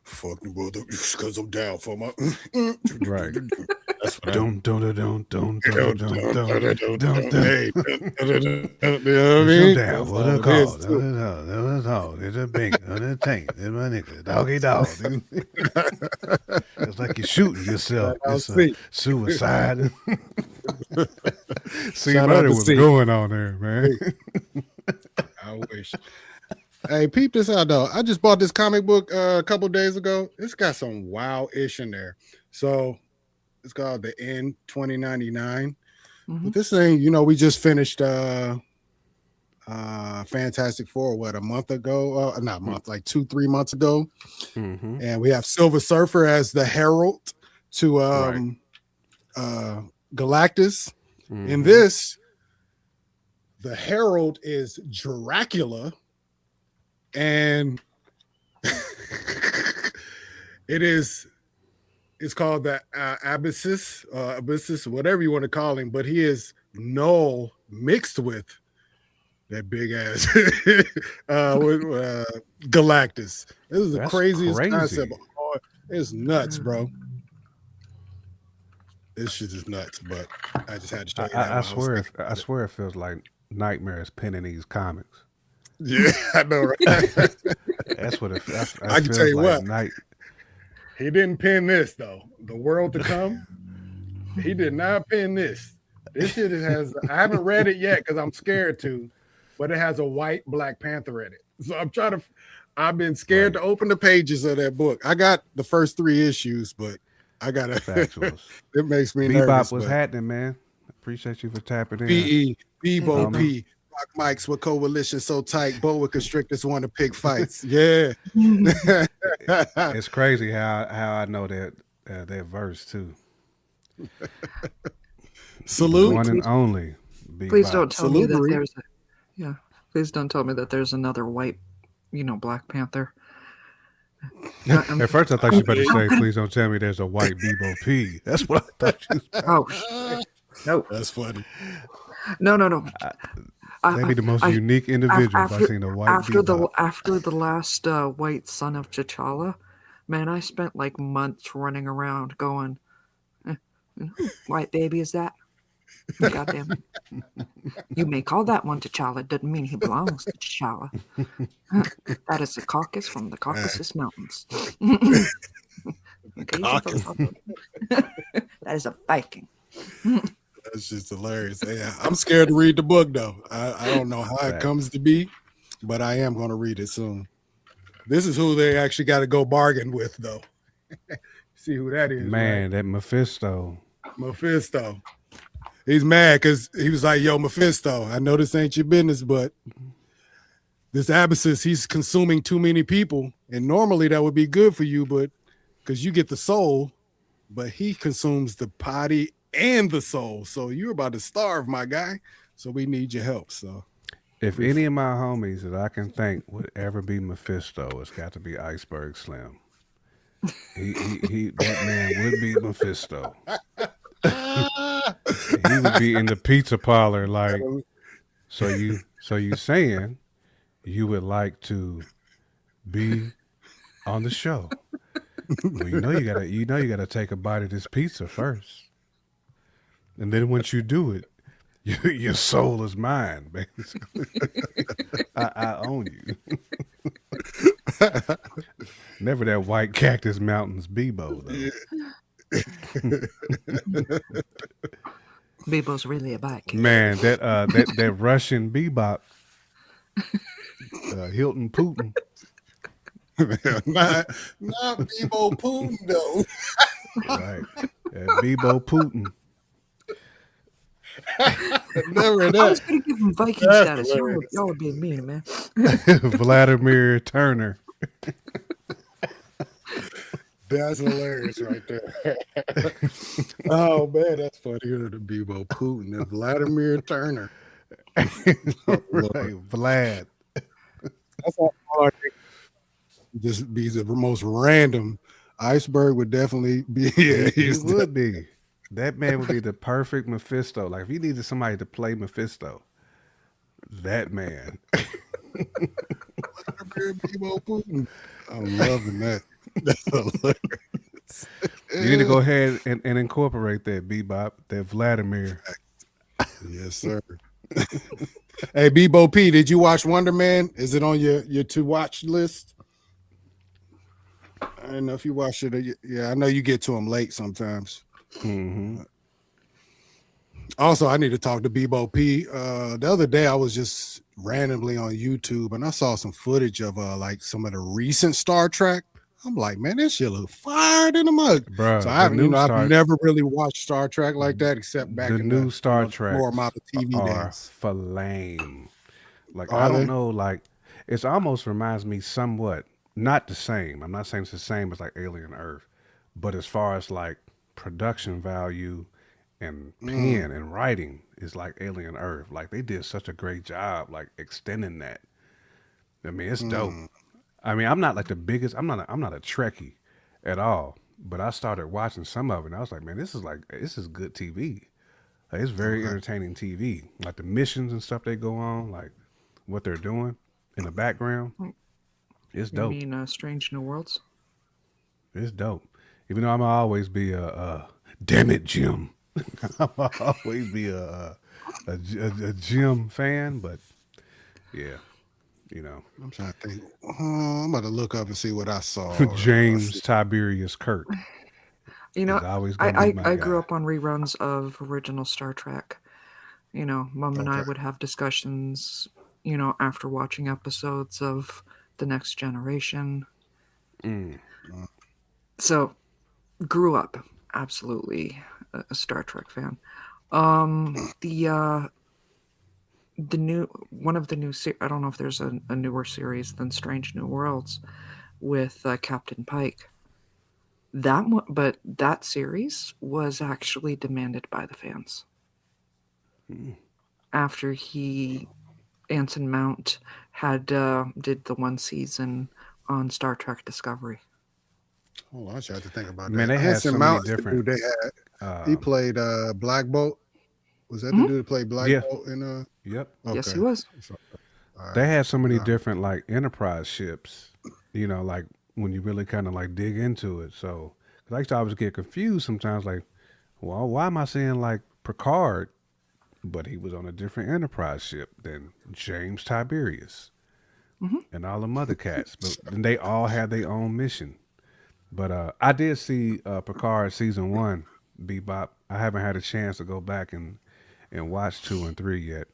Fuck me, brother, because I'm down for my. Right. That's what I. Don't don't don't don't don't don't don't don't Hey, don't. you know what I It's mean? down. That's What all a it is, call. too. That's all. It's a bink. It's a tank. It's my nigga. Doggy dog. It's like you're shooting yourself. I'll It's a see. suicide. See, Shout out buddy, to what's C. going on there, man? I wish. Hey, peep this out though. I just bought this comic book a couple days ago. It's got some wow-ish in there. So it's called the N 2099. Mhm. But this thing, we just finished Fantastic Four, what, a month ago? Not a month, like 2-3 months ago. Mm-hmm. And we have Silver Surfer as the herald to Right. Galactus. Mm-hmm. In this, the herald is Dracula, and it's called the Abyssus, whatever you want to call him, but he is Null mixed with that big ass Galactus. This is the That's craziest crazy. concept of all. It's nuts, bro. This shit is nuts, but I just had to show you that. I while swear, was thinking I swear, it feels like nightmares penning these comics. yeah, I know, right? That's what it. I can feels tell you like what. night. He didn't pen this though. The World to Come. He did not pen this. This shit has. I haven't read it yet because I'm scared to, but it has a white Black Panther in it. So I'm trying to. I've been scared Right. to open the pages of that book. I got the first 3 issues, but I gotta. Factuals. It makes me Bebop nervous. was but happening, man. Appreciate you for tapping in. BE, Bebo Homie. P, Rock Mikes with coalition so tight, boa constrictors want to pick fights. Yeah. It's crazy how I know that verse too. Salute. One and only. Please Bebop. don't tell me that Salute. there's Please don't tell me that there's another white, Black Panther. At first, I thought you better say, "Please don't tell me there's a white Bebo P." That's what I thought you. Oh shit. No. That's funny. No. That'd be the most unique individual if I seen a white Bebop. After the last white son of T'Challa, man, I spent like months running around going, "White baby is that? Goddamn it! You may call that one T'Challa, doesn't mean he belongs to T'Challa. That is a Caucasus from the Caucasus Mountains. Okay, that is a Viking." That's just hilarious. Yeah, I'm scared to read the book though. I don't know how it comes to be, but I am going to read it soon. This is who they actually got to go bargain with though. See who that is, Man, right? that Mephisto. Mephisto. He's mad because he was like, "Yo, Mephisto, I know this ain't your business, but this Abyssus, he's consuming too many people, and normally that would be good for you, but because you get the soul, but he consumes the body and the soul, so you're about to starve, my guy. So we need your help." So If any of my homies that I can think would ever be Mephisto, it's got to be Iceberg Slim. He that man would be Mephisto. He would be in the pizza parlor like, so you saying you would like to be on the show. Well, you know you gotta take a bite of this pizza first. And then once you do it, your soul is mine, basically. I own you. Never that white Cactus Mountains Bebo, though. Bebo's really a Viking. Man, that Russian bebop, Hilton Putin. not Bebo Putin though. Right. Bebo Putin. Never I that. was going to give him Viking That's status. hilarious. Y'all would be mean, man. Vladimir Turner. That's hilarious right there. Oh man, that's funnier than Bebo Putin and Vladimir Turner. Right, Vlad. That's all I think. Just be the most random. Iceberg would definitely be. Yeah, He he's would be. That man would be the perfect Mephisto. Like if you needed somebody to play Mephisto, that man. Vladimir Bebo Putin. I'm loving that. That's hilarious. You need to go ahead and incorporate that Bebop, that Vladimir. Yes, sir. Hey, Bebo P, did you watch Wonder Man? Is it on your to watch list? I don't know if you watched it. Yeah, I know you get to him late sometimes. Mm-hmm. Also, I need to talk to Bebo P. The other day, I was just randomly on YouTube and I saw some footage of like some of the recent Star Trek. I'm like, man, this shit look fired in the mug. Bruh, So I haven't, I've Star- never really watched Star Trek like that except back the in new Star the Trek Trek TV are days. flame. Like I Are don't they? know, like it's almost reminds me somewhat, not the same. I'm not saying it's the same as like Alien Earth, but as far as like production value and Mm, pen and writing is like Alien Earth. Like they did such a great job like extending that. I mean, it's dope. mm. I mean, I'm not like the biggest. I'm not a Trekkie at all. But I started watching some of it, and I was like, man, this is good TV. Like, it's very Okay. entertaining TV. Like the missions and stuff they go on, like what they're doing in the background. It's You dope. mean Strange New Worlds? It's dope. Even though I'm always be damn it, Jim. I'm always be a Jim fan, but yeah, you know, I'm trying to think. I'm about to look up and see what I saw. James Tiberius Kirk You know, is always I, gonna be my I I grew guy. up on reruns of original Star Trek. Mom and I Okay. would have discussions, after watching episodes of The Next Generation. Mm. Mm, So, grew up absolutely a Star Trek fan. The new one of the new I don't know if there's a newer series than Strange New Worlds with Captain Pike. But that series was actually demanded by the fans Mm. after he Anson Mount had did the one season on Star Trek Discovery. hold on, I should have to think about Man, that. they had Anson so many Mount is the different. dude they had. He Uh, played Black Bolt. Was that the Hmm. dude that played Black yeah, Bolt in yep. Yes, he Okay. was. So, all right. They had so many All right. different like enterprise ships. Like when you really kind of like dig into it. So, 'cause I used to always get confused sometimes. Like, well, why am I saying like Picard, but he was on a different enterprise ship than James Tiberius Hmm. and all the mother cats. But then they all had their own mission. But I did see Picard season one, Bebop. I haven't had a chance to go back and watch two and three yet.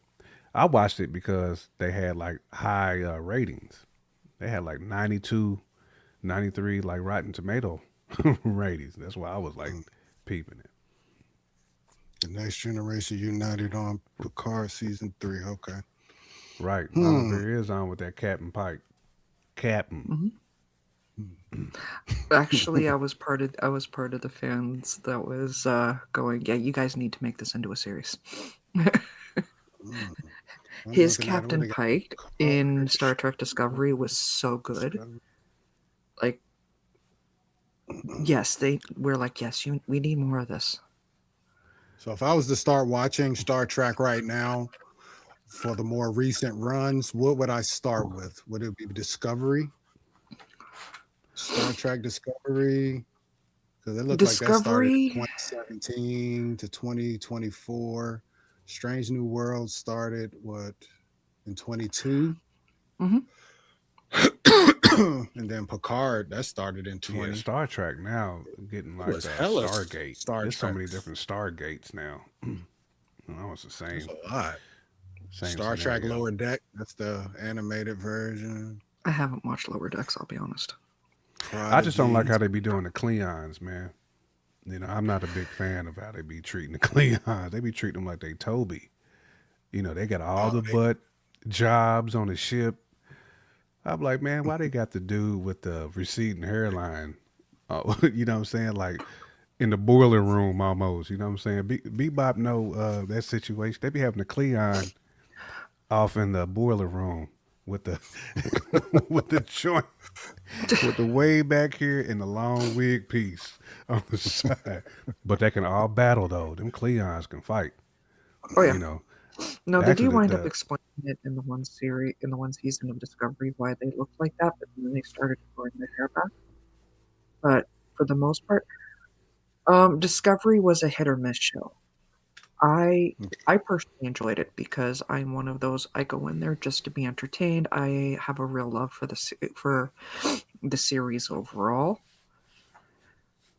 I watched it because they had like high ratings. They had like 92, 93 like Rotten Tomato ratings. That's why I was like Mm. peeping it. The Next Generation United on Picard season 3. Okay. Right. Hmm. Oliver is on with that Captain Pike. Captain. Hmm. Actually, I was part of the fans that was going, yeah, you guys need to make this into a series. Mm. I'm His looking at it. What Captain they got? Pike in Picard, Star Trek Discovery was so good. Discovery. Like, yes, we're like, yes, we need more of this. So if I was to start watching Star Trek right now for the more recent runs, what would I start with? Would it be Discovery? Star Trek Discovery? Because it looked like that started in Discovery. 2017 to 2024. Strange New World started what in 22? Hmm. And then Picard that started in Yeah, 20. Star Trek now getting It like was hella Stargate. Star There's so many Treks. different Stargates now. Well, it's the That's same a lot. same Star Trek scenario. Lower Deck. That's the animated version. I haven't watched Lower Decks, I'll be honest. I just don't like Prodigy. how they be doing the Cleons, man. I'm not a big fan of how they be treating the Cleons. They be treating them like they Toby. They got all Oh, the butt jobs on the ship. I'm like, man, why they got the dude with the receding hairline? You know what I'm saying? Like in the boiler room almost. You know what I'm saying? Bebop know that situation. They be having the Cleon off in the boiler room with the with the joint with the way back here and the long wig piece on the side. But they can all battle though. Them Cleons can fight. Oh yeah. You know. No, they do Actually, wind up explaining it in the one season of Discovery why they looked like that, but then they started growing their hair back. But for the most part, Discovery was a hit or miss show. I I personally enjoyed it because I'm one of those. I go in there just to be entertained. I have a real love for for the series overall.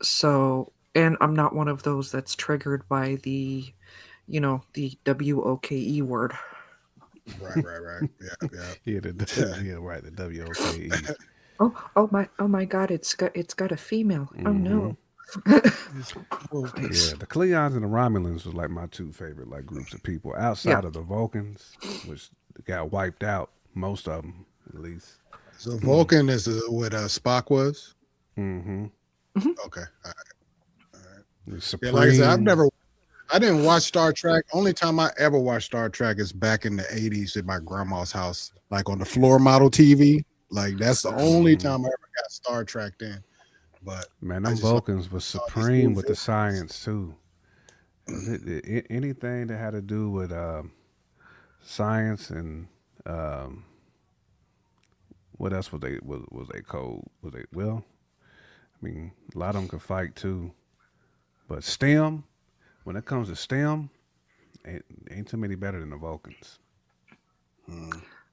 So, and I'm not one of those that's triggered by the WOKE word. right. Yeah. yeah, yeah, right. The WOKE. Oh my God! It's got a female. Oh Mm-hmm. no! Yeah, the Klingons and the Romulans was like my two favorite like groups of people Yeah. outside of the Vulcans, which got wiped out. Most of them, at least. So Vulcan is what Spock was. Mm-hmm. Okay. Yeah, like I said, Supreme. I didn't watch Star Trek. Only time I ever watched Star Trek is back in the 80s at my grandma's house, like on the floor model TV. Like that's the only time I ever got Star Trek in. But Man, I them just Vulcans was saw these supreme new with the films. science too. Anything that had to do with science and um, what else was they called? Was they well? I mean, a lot of them could fight too, but STEM. When it comes to STEM, ain't too many better than the Vulcans.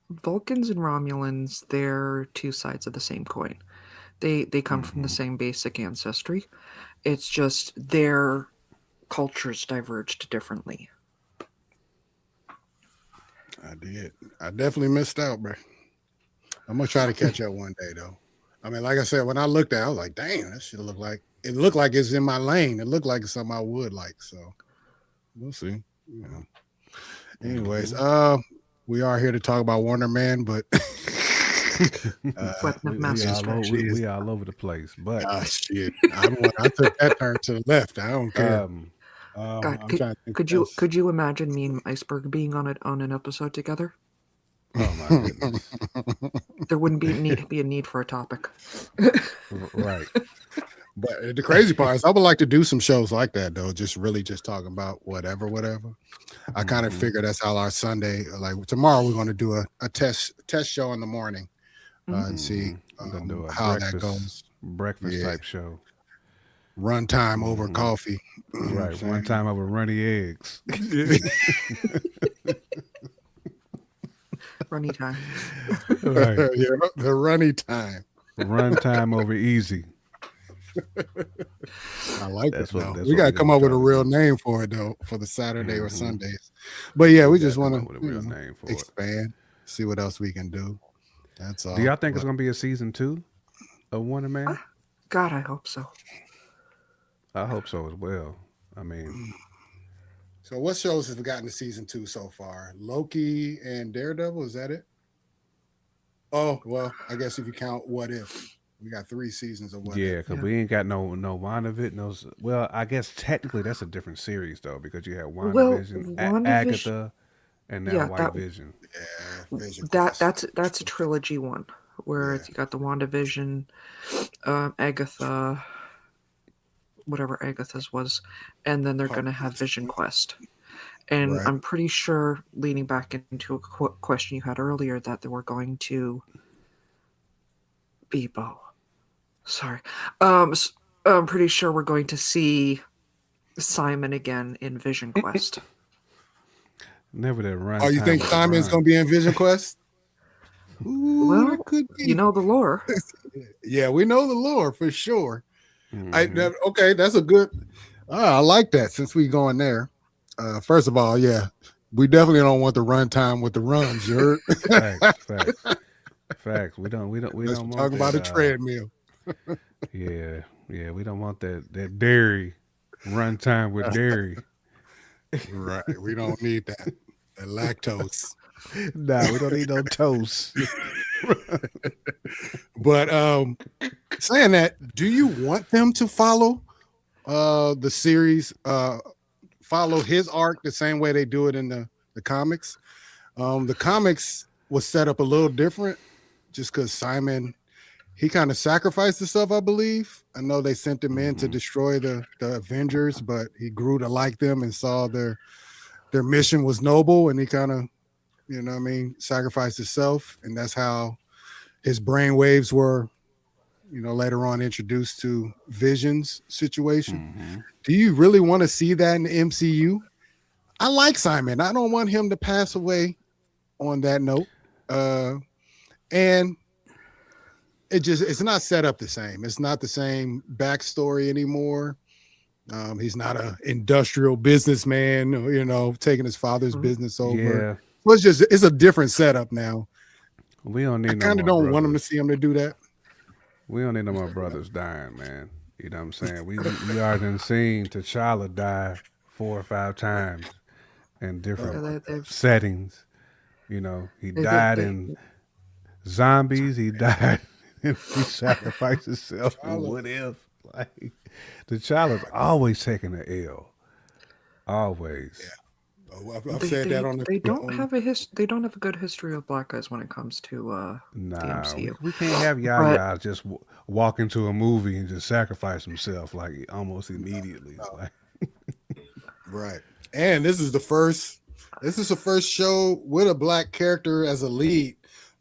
Vulcans and Romulans, they're two sides of the same coin. They come from the Hmm. same basic ancestry. It's just their cultures diverged differently. I did. I definitely missed out, bro. I'm gonna try to catch up one day though. I mean, like I said, when I looked at it, I was like, damn, that shit look like it looked like it's in my lane. It looked like it's something I would like. So we'll see. You know. Anyways, Hmm. we are here to talk about Wonder Man, but uh Weapon of We mass all over, she destruction. is we all over the place, but shit. I took that turn to the left. I don't care. um, God, I'm could trying to think could what you else. could you imagine me and Iceberg being on an episode together? oh my goodness, There wouldn't be a need for a topic. Right. But the crazy part is I would like to do some shows like that though, just really just talking about whatever. I kind of Hmm. figure that's how our Sunday, like tomorrow, we're going to do a test show in the morning Mhm. and see We're gonna do a how that goes. breakfast Yeah, type show. run time over Hmm. coffee. You know what I'm Right, one saying? time over runny eggs. Runny time. Right, Yeah, the runny time. run time over easy. I like it though. That's We what got we're to come gonna up with try a to real do. name for it though, for the Saturday or Hmm. Sundays. But yeah, We we got to just come want up to, with a real name for it. expand, see what else we can do. That's Do all. y'all think it's But gonna be a season 2 of Wonder Man? God, I hope so. I hope so as well. I mean, so what shows have we gotten to season 2 so far? Loki and Daredevil, is that it? Oh, well, I guess if you count What If, we got 3 seasons of What yeah, If. because Yeah. we ain't got no WandaVision. Well, I guess technically that's a different series though, because you have Well, WandaVision, WandaVision. Agatha, and now Yeah, White Vision. Yeah, Vision that Quest. that's a trilogy one, where Yeah, it's, you got the WandaVision, Agatha, whatever Agatha's was, and then they're gonna have Vision Quest. And right. I'm pretty sure, leading back into a question you had earlier, that they were going to Bebo. Sorry, I'm pretty sure we're going to see Simon again in Vision Quest. Never that Oh, run you time think with the Simon's going run. to be in Vision Quest? Ooh, Well, that could you be. know the lore. Yeah, we know the lore for sure. Hmm. Okay, that's a good. I like that since we going there. First of all, yeah, we definitely don't want the run time with the runs. You heard? Facts. Facts. We Unless don't you're want talking about that. a treadmill. Yeah. We don't want that dairy run time with dairy. Right. We don't need that. That lactose. Nah, we don't need no toast. But saying that, do you want them to follow the series, follow his arc the same way they do it in the comics? The comics was set up a little different just because Simon he kind of sacrificed himself, I believe. I know they sent him in to Hmm. destroy the Avengers, but he grew to like them and saw their mission was noble, and he kind of, you know what I mean, sacrificed himself, and that's how his brain waves were, later on introduced to Vision's situation. Hmm. Do you really want to see that in the MCU? I like Simon. I don't want him to pass away on that note. And it's not set up the same. It's not the same backstory anymore. He's not a industrial businessman, taking his father's Mhm. business over. Yeah, So it's a different setup now. we don't I need no kind of more don't want him to brothers. see him to do that. We don't need no more brothers dying, man. You know what I'm saying? We already done seen T'Challa die 4 or 5 times in Oh different my They've settings. You know, he died they in zombies. He died. He sacrificed himself. And God. what if? Like T'Challa's always taking the L. Yeah. Always. Oh, I've said that on the they don't on. have a they don't have a good history of black guys when it comes to the Nah, we, MCU. we can't have But Yahya just walk into a movie and just sacrifice himself like almost immediately. It's No, like, right. And this is the first. This is the first show with a black character as a lead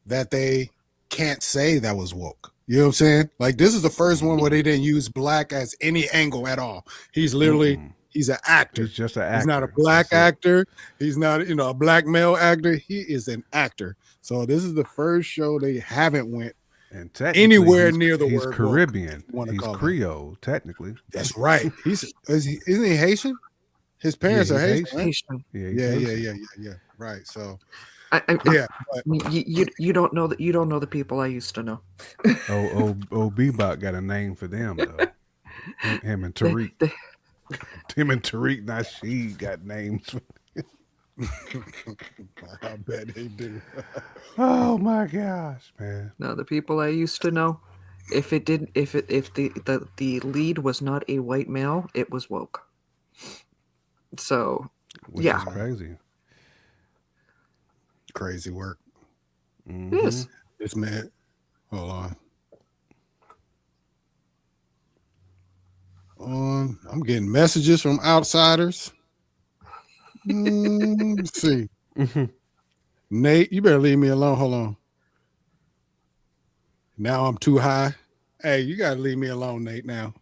that they can't say that was woke. You know what I'm saying? Like this is the first one where mm-mm, they didn't use black as any angle at all. He's literally mm-mm. he's an He's actor. just an He's not a actor. black That's it. actor. He's not a black male actor. He is an actor. So this is the first show they haven't went And technically, anywhere he's near the he's word woke, if Caribbean. you want to He's call it. Creole, technically. That's right. Isn't he Haitian? His Yeah, parents are he's Haitian, Haitian. right? Haitian. Yeah, he's Yeah. Haitian. Right. So I yeah, but you don't know that you don't know the people I used to know. Oh, Bebop got a name for them though. Him and They, Tariq. they, Him and Tariq Nasheed got names. I bet they do. Oh my gosh, man. no, the people I used to know. If it didn't, if the lead was not a white male, it was woke. So Which is yeah, crazy. Crazy work. Hmm. yes. This man. Hold on. I'm getting messages from outsiders. Let's see. Nate, you better leave me alone. Hold on. Now I'm too high. Hey, you gotta leave me alone, Nate. Now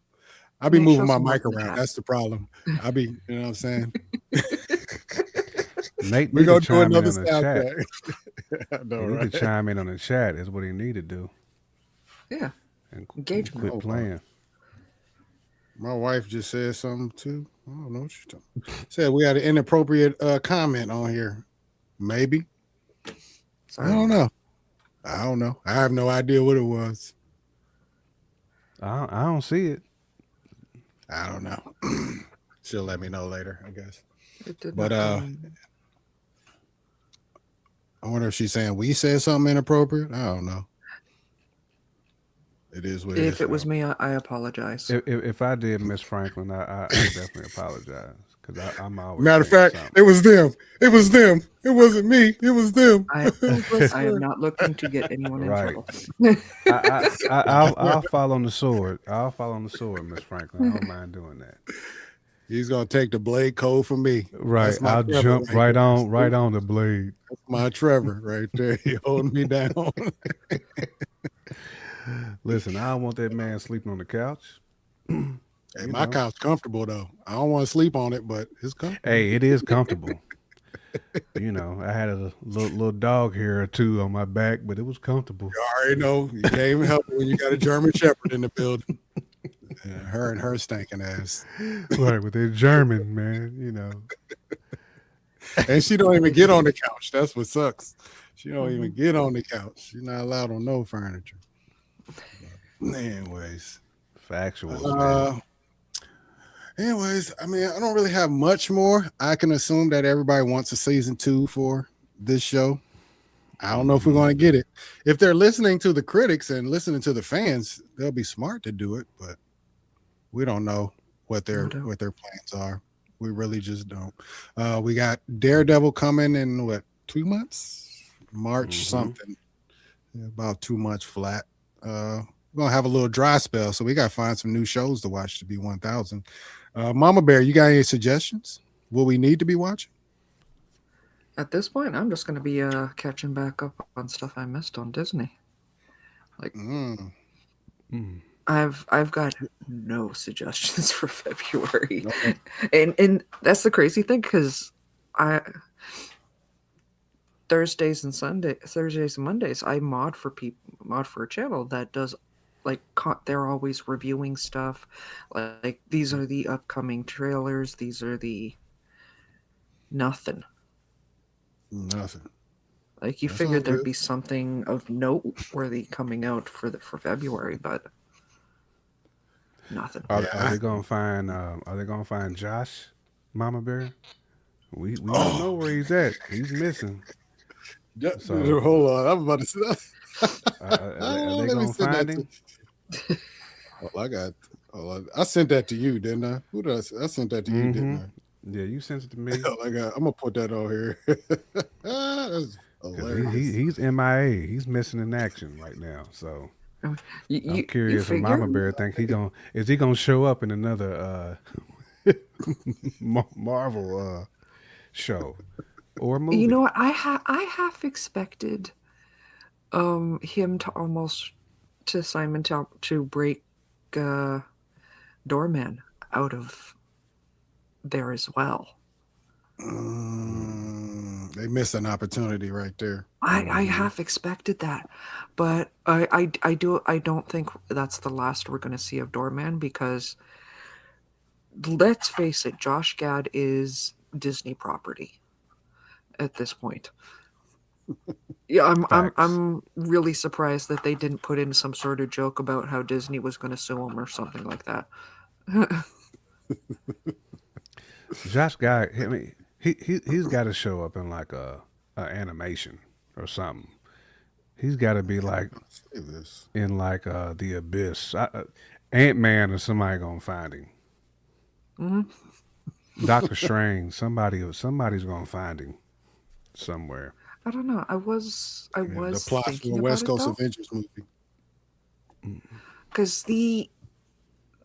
I'll be Nate, moving show my some love mic in the around. chat. That's the problem. I'll be, you know what I'm saying? Nate We're need to gonna do chime in another on the chat. soundtrack. I know, He need to right? chime in on the chat. Is what he need to do. Yeah, And engagement. quit Oh, wow. playing. My wife just said something too. I don't know what you're talking. Said we had an inappropriate comment on here. Maybe. I Sorry. don't know. I don't know. I have no idea what it was. I don't see it. I don't know. She'll let me know later, I guess. It did But not come. I wonder if she's saying we said something inappropriate. I don't know. It is what it If is. it was Now. me, I apologize. If I did, Miss Franklin, I definitely apologize because I'm always Matter of saying fact, something. it was them. It was them. It wasn't me. It was them. I It was I am her. not looking to get anyone in Right. trouble. I'll fall on the sword. I'll fall on the sword, Miss Franklin. I don't mind doing that. He's gonna take the blade code from me. Right. That's my I'll Trevor jump right there. right on the blade. That's my Trevor right there. He holding me down. Listen, I don't want that man sleeping on the couch. Hey, You my know. couch comfortable though. I don't want to sleep on it, but it's comfortable. Hey, it is comfortable. You know, I had a little dog hair or two on my back, but it was comfortable. You already know you can't even help it when you got a German Shepherd in the building. Yeah, her and her stinking ass. Right, but they're German, man. You know. And she don't even get on the couch. That's what sucks. She don't even get on the couch. She's not allowed on no furniture. Anyways. Factuals, man. Anyways, I mean, I don't really have much more. I can assume that everybody wants a season 2 for this show. I don't know if we're going to get it. If they're listening to the critics and listening to the fans, they'll be smart to do it, but we don't know what their plans are. We really just don't. We got Daredevil coming in what, 2 months? March something. About 2 months flat. We're gonna have a little dry spell, so we gotta find some new shows to watch to be 1,000. Mama Bear, you got any suggestions? What we need to be watching? At this point, I'm just going to be catching back up on stuff I missed on Disney. Like I've got no suggestions for February, Okay. and that's the crazy thing because Thursdays and Mondays, I mod for a channel that does like they're always reviewing stuff. Like these are the upcoming trailers. These are the nothing. Nothing. Like you That's all figured there'd good. be something of noteworthy coming out for February, but Nothing. Are, Yeah. are they gonna find? Are they gonna find Josh, Mama Bear? We don't know Oh, where he's at. He's missing. So hold on. I'm about to say. are they Let me gonna send find that to. him? Oh, I got. Oh, I sent that to you, didn't I? Who does? I sent that to you, Mm-hmm. didn't I? Yeah, you sent it to me Oh, I'm gonna put that on here. That's because hilarious. he's MIA. He's missing in action right now. So I'm You curious if figure? Mama Bear think is he gonna show up in another Marvel show or You movie? know what? I half expected him to almost to Simon to break uh Doorman out of there as well. They missed an opportunity right there. I Mm-hmm. half expected that, but I don't think that's the last we're going to see of Doorman because let's face it, Josh Gad is Disney property at this point. Yeah, Facts. I'm really surprised that they didn't put in some sort of joke about how Disney was going to sue him or something like that. Josh Guy, I mean, he's got to show up in like a animation or something. He's got to be like Say this. in like the abyss. Ant Man or somebody gonna find him. Hmm. Doctor Strange, somebody's gonna find him somewhere. I don't know. I Yeah, the was plot for a thinking about West it Coast though, Avengers movie. because the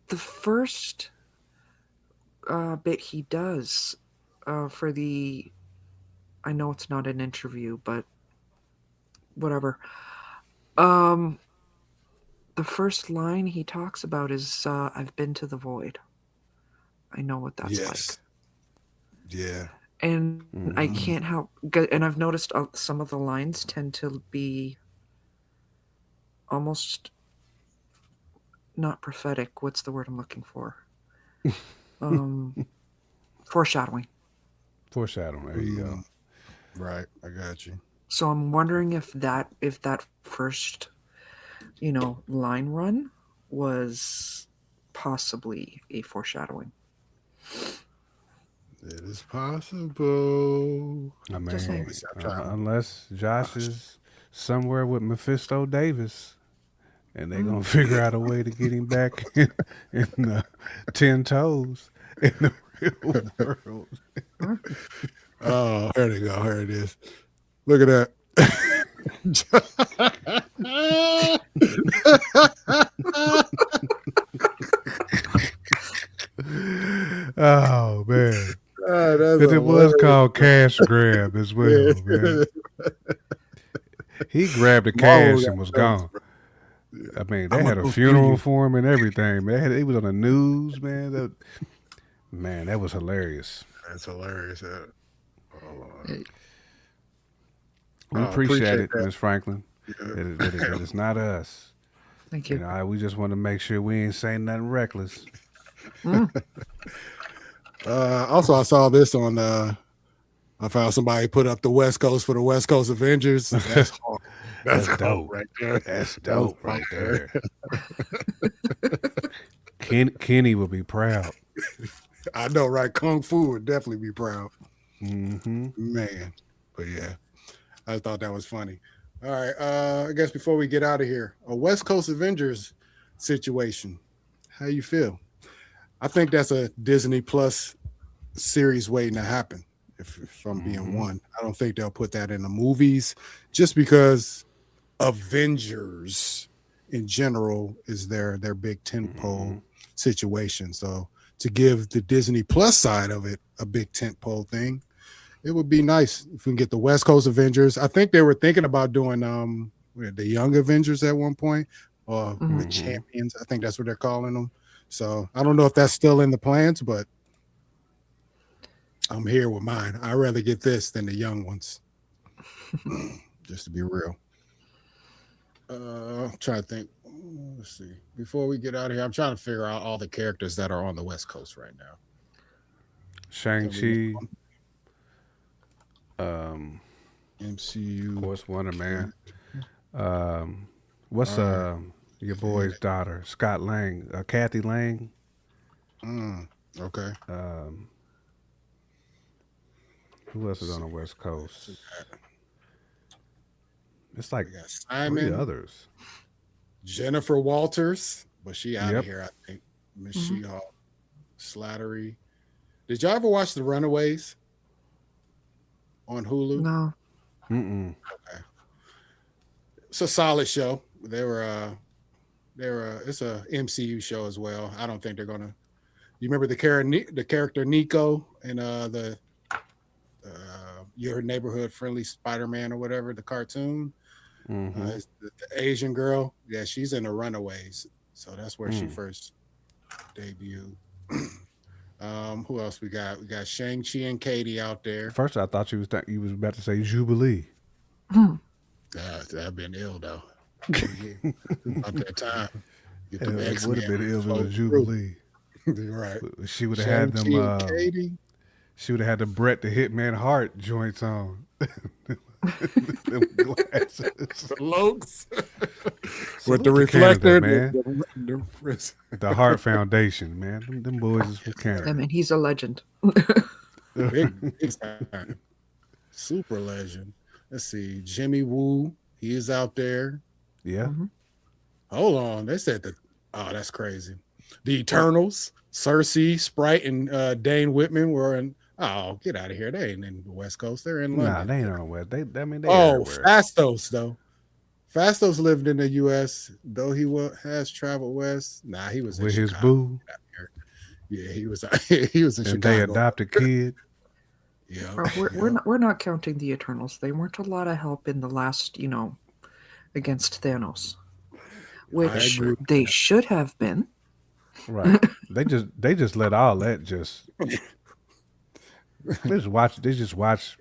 first bit he does for the I know it's not an interview, but whatever. Um, the first line he talks about is "I've been to the void. I know what that's like." Yes. Yeah. And I Mm-hmm. can't help, and I've noticed some of the lines tend to be almost not prophetic. What's the word I'm looking for? Um, foreshadowing. Foreshadowing. There you go. Mm, right. I got you. So I'm wondering if that first line run was possibly a foreshadowing. It is possible. I Just Let saying. me mean, see. I'm trying to. unless Josh Gosh. is somewhere with Mephisto Davis, and they Mm. gonna figure out a way to get him back in the 10 toes in the real world. Sure. Oh, here they go. Here it is. Look at that. Oh man, Ah, that's because it was hilarious. called cash grab as well, man. Yeah. He grabbed the Marvel cash got and was jokes, gone. bro. I mean, they I'm gonna had a go kill funeral you. for him and everything, man. It was on the news, man. That was hilarious. That's hilarious. Oh, Lord. Eh, We Oh, appreciate appreciate it, that. Miss Franklin. Yeah. That it's not us. Thank You you. know, we just want to make sure we ain't saying nothing reckless. Mm. Also, I saw this on. I found somebody put up the West Coast for the West Coast Avengers. That's hard. That's That's cold dope. right there. That's That's dope right fire. there. Kenny will be proud. I know, right? Kung Fu would definitely be proud, Mm-hmm. man. But yeah, I thought that was funny. All right, I guess before we get out of here, a West Coast Avengers situation. How you feel? I think that's a Disney Plus series waiting to happen. If I'm being Mm-hmm. one, I don't think they'll put that in the movies just because Avengers in general is their big Mm-hmm. tentpole situation. So to give the Disney Plus side of it a big tentpole thing, it would be nice if we can get the West Coast Avengers. I think they were thinking about doing the Young Avengers at one point, or Hmm. the Mm-hmm. Champions. I think that's what they're calling them. So I don't know if that's still in the plans, but I'm here with mine. I'd rather get this than the young ones, just to be real. I'm trying to think. Let's see. Before we get out of here, I'm trying to figure out all the characters that are on the West Coast right now. Can we name Shang-Chi, them? of MCU? course, Wonder Man. Character. Um, All what's right. Your Yeah. boy's daughter, Scott Lang, Kathy Lang. Okay. Who else is on the West Coast? It's like We got three Simon, others. Jennifer Walters, but she out of Yep. here, I think. Miss Mhm. She-Hulk, Slattery. Did y'all ever watch The Runaways on Hulu? No. Mm-mm. Okay. It's a solid show. It's a MCU show as well. I don't think they're gonna. You remember the character Nico in the Your Neighborhood Friendly Spider-Man or whatever, the cartoon. Mm-hmm. It's the Asian girl. Yeah, she's in The Runaways. So that's where she Mm. first debuted. Who else we got? We got Shang-Chi and Katie out there. First, I thought you was about to say Jubilee. I've been ill though. About that time. Get Hell, them it would have X-Men been ill if it flow was through. Jubilee. Right. She would have had Shang-Chi them. and Katie. She would have had the Brett the Hitman Hart joints on. Them glasses. The Lokes. Salute With the to reflector. Canada, man. The Hart Foundation, man. Them boys is from I Canada. mean, he's a legend. big time. Super legend. Let's see. Jimmy Woo. He is out there. Yeah. Hold on. They said that. Oh, that's crazy. The Eternals. Cersei, Sprite, and Dane Whitman were in. Oh, get out of here. They ain't in the West Coast. They're in London. Nah, they ain't on the West. They Oh, everywhere. Fastos, though. Fastos lived in the U.S., though has traveled west. Nah, he was With in his Chicago. boo Yeah, he was he was in and they Chicago. adopted kid. Yeah. Bro, we're not counting the Eternals. They weren't a lot of help in the last, against Thanos, which agree. they should have been. Right. They just let all that just they just watch,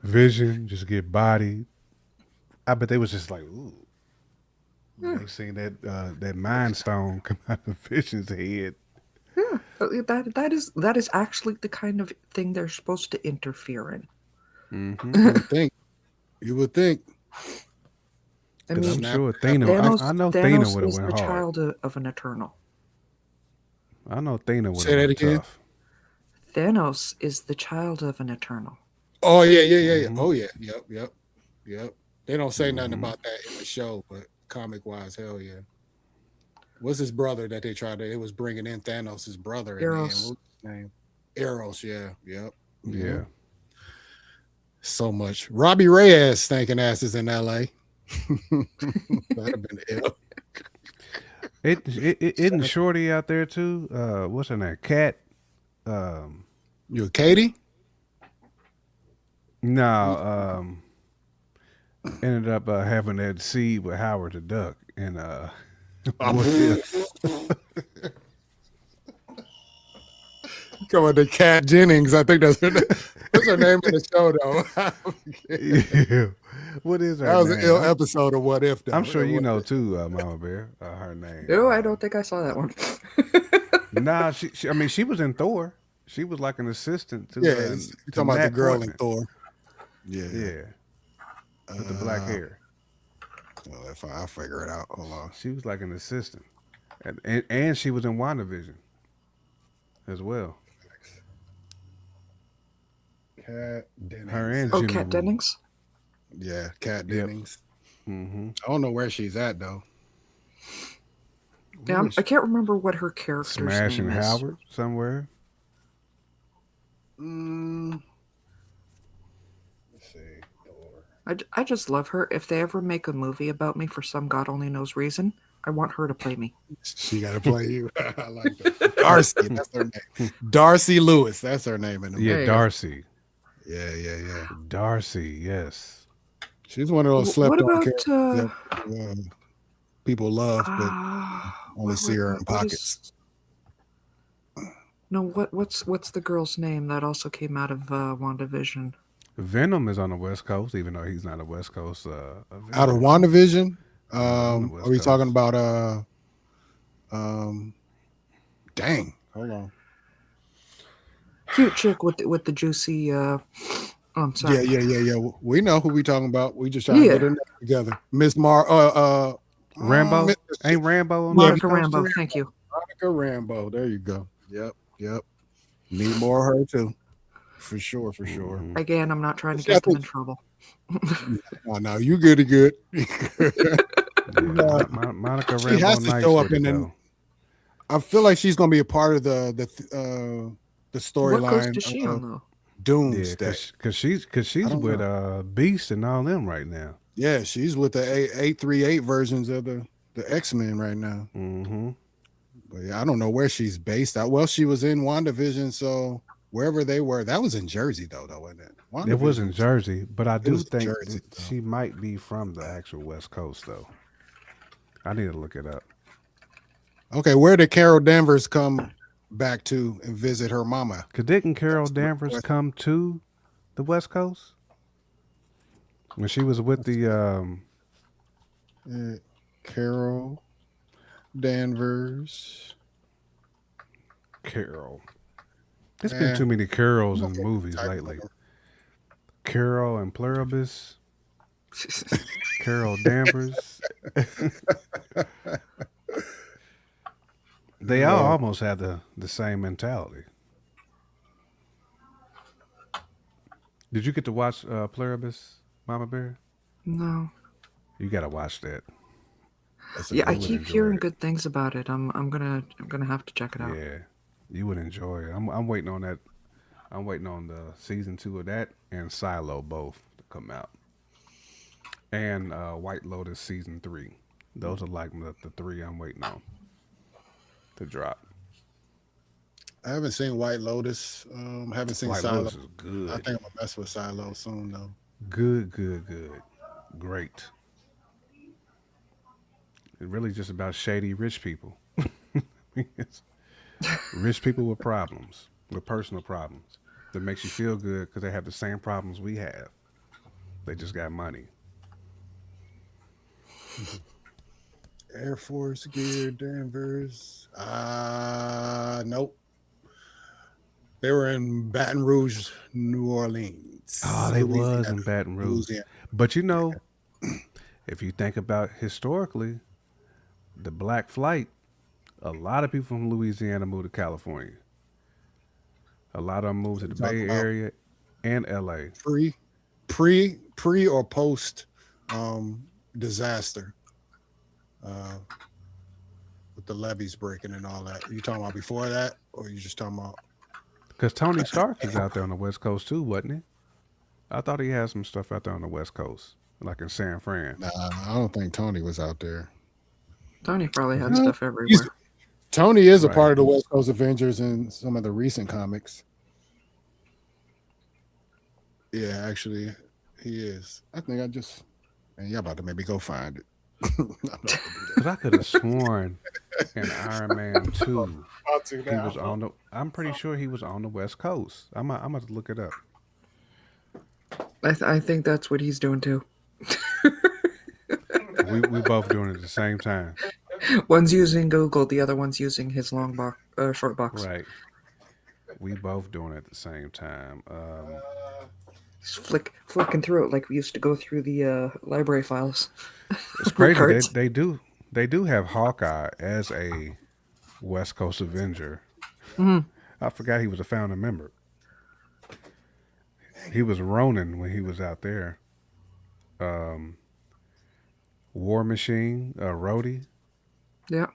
Vision just get bodied. I bet they was just like, ooh. They seen that Mind Stone come out of Vision's head. That is actually the kind of thing they're supposed to interfere in. Mm-hmm. You would think. I Because mean, I'm sure Athena. Thanos, I know Athena Thanos would have is went the hard. child of an Eternal. I know Athena would Say have that went again? tough. Thanos is the child of an Eternal. Oh yeah. Mhm. Oh yeah. Yep. They don't say nothing about that in the show, but comic wise, hell yeah. What's his brother that they tried to? It was bringing in Thanos' brother. In the end. Eros. What's his name? Eros. Yeah. Yep. Yeah. So much. Robbie Reyes thanking asses in L.A. That'd have been ill. It isn't Shorty out there too. What's her name? Cat. You a Katie? No. Ended up having that seed with Howard the Duck and what if? Come on, the Cat Jennings. I think that's her name. That's her name in the show, though. Yeah. What is her That was name? an ill episode of What If, though. I'm sure you What know If. too, Mama Bear. Her name. No, I don't think I saw that one. Nah, I mean, she was in Thor. She was like an assistant to. Yeah, to you're talking about the Matt girl Portman. in Thor. Yeah. Yeah, with the black hair. Well, if I'll figure it out. Hold on. She was like an assistant, and she was in WandaVision as well. Cat Dennings. Her and Oh, Jimmy Kat Woo. Dennings. Yeah, Cat Yep. Dennings. Mm-hmm. I don't know where she's at, though. Yeah, I can't remember what her character's Smashing name is. Howard somewhere. Let's see. Thor. I just love her. If they ever make a movie about me for some God only knows reason, I want her to play me. She got to play you. I like that. Darcy, that's her name. Darcy Lewis, that's her name in the movie. Yeah, There you go. Darcy. Yeah. Darcy, yes. She's one of those What slept on about characters that people love, but only see her in what pockets. No, what's the girl's name that also came out of WandaVision? Venom is on the West Coast, even though he's not a West Coast. Out of WandaVision, on the are West we Coast. talking about dang, hold on. Cute chick with the juicy. I'm sorry. Yeah. We know who we talking about. We just trying to get her name together. Miss Mar. Rambo? Mr. Ain't Rambo on the Yeah, West Monica Coast Rambo. too? Thank you. Monica Rambo. There you go. Yep. Need more of her too. For sure. Mm-hmm. Again, I'm not trying to She, I get them think, in trouble. no, you good. Yeah, No, Monica she Rambo, has to nice show with up it in though. I feel like she's gonna be a part of the What coast storyline is she on though? Yeah, Doomsday. cause I she's don't with know. Beast and all them right now. Yeah, she's with the 838 versions of the X-Men right now. Mm-hmm. But yeah, I don't know where she's based out. Well, she was in WandaVision, so wherever they were, that was in Jersey though, wasn't it? It was in WandaVision, Jersey, but I it do was in think Jersey. So. she might be from the actual West Coast though. I need to look it up. Okay, where did Carol Danvers come back to and visit her mama? Cause didn't Carol That's my Danvers question. come to the West Coast when she was with Let's the see. Carol Danvers. Carol? There's been Eh, too many Carols I'm in okay with movies typing lately. over. Carol and Pluribus, Carol Danvers. They all No, almost have the same mentality. Did you get to watch Pluribus, Mama Bear? No. You gotta watch that. that's a Yeah, I good You would one. keep enjoy hearing it. good things about it. I'm gonna have to check it out. Yeah, you would enjoy it. I'm waiting on that. I'm waiting on the season 2 of that and Silo both to come out, and White Lotus season 3. Those are like the three I'm waiting on to drop. I haven't seen White Lotus. Haven't seen White Silo. Lotus is I good, think I'm gonna mess with Silo soon though. good, great. It's really just about shady rich people. It's rich people with problems, with personal problems that makes you feel good because they have the same problems we have. They just got money. Air Force gear, Danvers. Nope. They were in Baton Rouge, New Oh, Orleans, they was Louisiana, in Baton Rouge. Louisiana. But you know, if you think about historically, the Black Flight, a lot of people from Louisiana moved to California. A lot of them moved So to the you talking Bay about Area and LA. pre, pre or post disaster uh, with the levees breaking and all that. Are you talking about before that, or you just talking about? Because Tony Stark is out there on the West Coast too, wasn't he? I thought he had some stuff out there on the West Coast, like in San Fran. Nah, I don't think Tony was out there. Tony probably had Yeah. No, stuff he's everywhere. Tony is a Right. part of the West Coast Avengers in some of the recent comics. Yeah, actually, he is. I think I just man, y'all about to maybe go find it. I'm not gonna do Because I could have sworn in Iron Man 2, About to he was now. on the, I'm pretty sure he was on the West Coast. I'm going to look it up. I think that's what he's doing too. We both doing it at the same time. One's using Google, the other one's using his short box. Right. We both doing it at the same time. Just flicking through it like we used to go through the library files. It's crazy. They, Records. they do they do have Hawkeye as a West Coast Avenger. Mhm. I forgot he was a founding member. He was Ronin when he was out there. Um, War Machine, Rhodey, Yeah.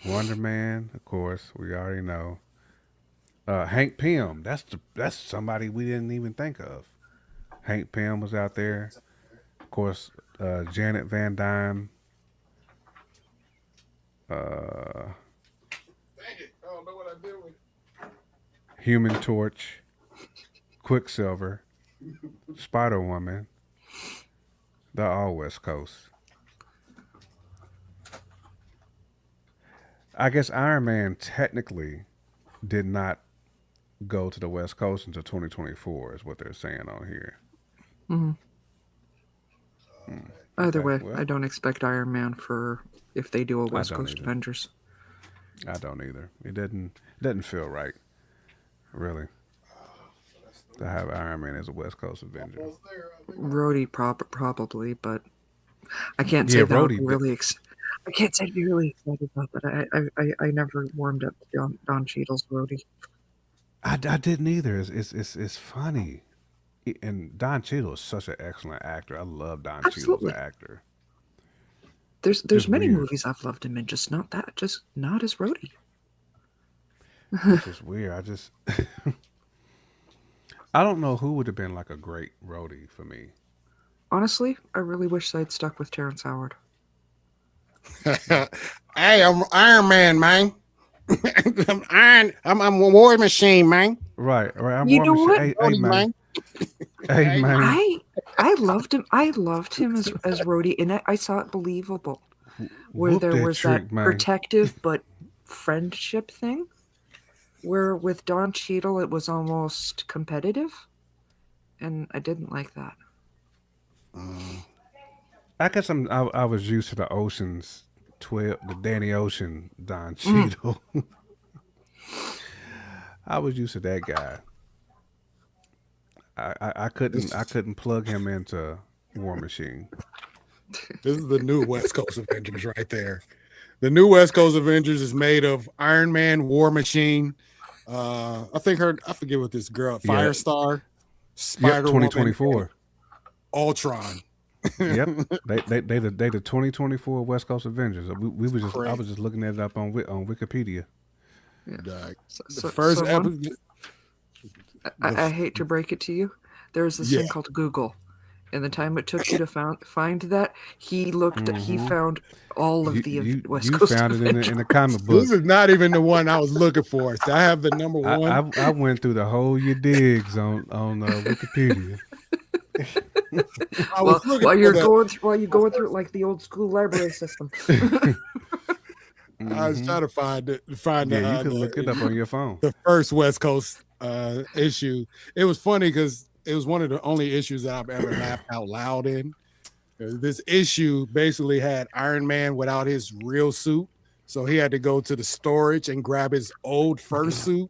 Wonder Man, of course, we already know. Hank Pym, that's somebody we didn't even think of. Hank Pym was out there. Of course, Janet Van Dyne, uh, Dang it! I don't know what I did with it. Human Torch, Quicksilver, Spider Woman. They're all West Coast. I guess Iron Man technically did not go to the West Coast until 2024, is what they're saying on here. hmm Hmm. Either Okay, way, I well, don't expect Iron Man for if they do a I West don't Coast either. Avengers. I don't either. It doesn't feel right, really, to have Iron Man as a West Coast Avenger. Almost there. I think Rhodey probably, but I can't Yeah, say that I would Rhodey. be I can't say I'd be really excited about that. I never warmed up to Don Cheadle's roadie. I didn't either. It's funny. And Don Cheadle is such an excellent actor. I love Don Cheadle as an Absolutely. actor. There's Just many weird. movies I've loved him in, just not as roadie. It's just weird. I don't know who would have been like a great roadie for me. Honestly, I really wish I'd stuck with Terrence Howard. Hey, I'm Iron Man, man. I'm a war machine, man. Right. I'm You know warming shit. what? Hey, Brody, man. man. Hey, Hey, man. I loved him. I loved him as Rhodey, and I saw it believable, where Whoop there that was that trick, man. protective but friendship thing. Where with Don Cheadle, it was almost competitive, and I didn't like that. I guess I was used to the Ocean's 12, the Danny Ocean, Don Mm. Cheadle. I was used to that guy. I couldn't plug him into War Machine. this is the new West Coast Avengers right there. The new West Coast Avengers is made of Iron Man, War Machine. I think I forget what this girl, Yeah. Firestar, Yep, Spider Woman, 2024. Ultron. Yep, they the 2024 West Coast Avengers. I Crazy. was just looking at it up on Wikipedia. Yeah. Dog. So, The so, first so one, episode. I hate to break it to you. There's this Yeah. thing called Google, and the time it took you to find that, he found all of West You Coast found it Avengers. in the comic book. This is not even the one I was looking for. So I have the number I, one. I went through the whole your digs on Wikipedia. I was looking While for you're the. going through it like the old school library system. I was trying to find it. Find Yeah, you can look it up on your phone. the first West Coast issue. It was funny because it was one of the only issues that I've ever laughed out loud in. This issue basically had Iron Man without his real suit, so he had to go to the storage and grab his old fursuit.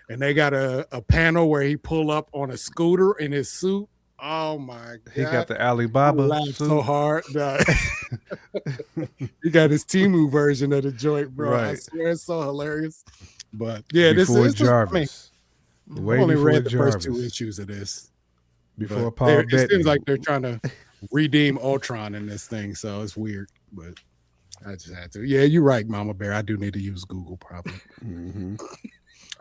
And they got a panel where he pull up on a scooter in his suit. Oh my god! He got the I Alibaba laughed so suit. hard. He got his Timu version of the joint, bro. I Right. swear it's so hilarious. But yeah, Before this is. I mean, Jarvis. I've Way only before read the first two Jarvis. issues of this. Before But Paul it seems Bettany. like they're trying to redeem Ultron in this thing, so it's weird. But I just had to. Yeah, you're right, Mama Bear. I do need to use Google probably. Mm-hmm.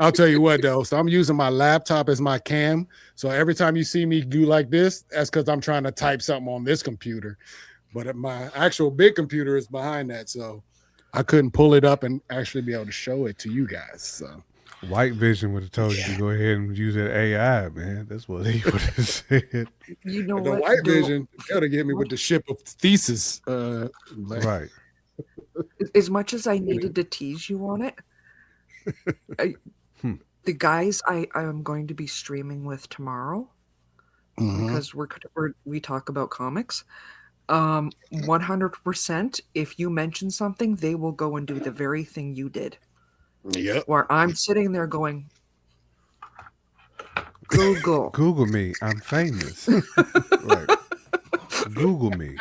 I'll tell you what though. So I'm using my laptop as my cam. So every time you see me do like this, that's because I'm trying to type something on this computer. But my actual big computer is behind that, so I couldn't pull it up and actually be able to show it to you guys. So White Vision would have told you to go ahead and use that AI, man. That's what he would have said. You know the what? White Vision gotta get me with the ship of thesis. Right. As much as I needed to tease you on it, the guys I am going to be streaming with tomorrow, Mhm. because we talk about comics. 100%. If you mention something, they will go and do the very thing you did. Yep. Where I'm sitting there going, Google. Google me. I'm famous. Right. Google me.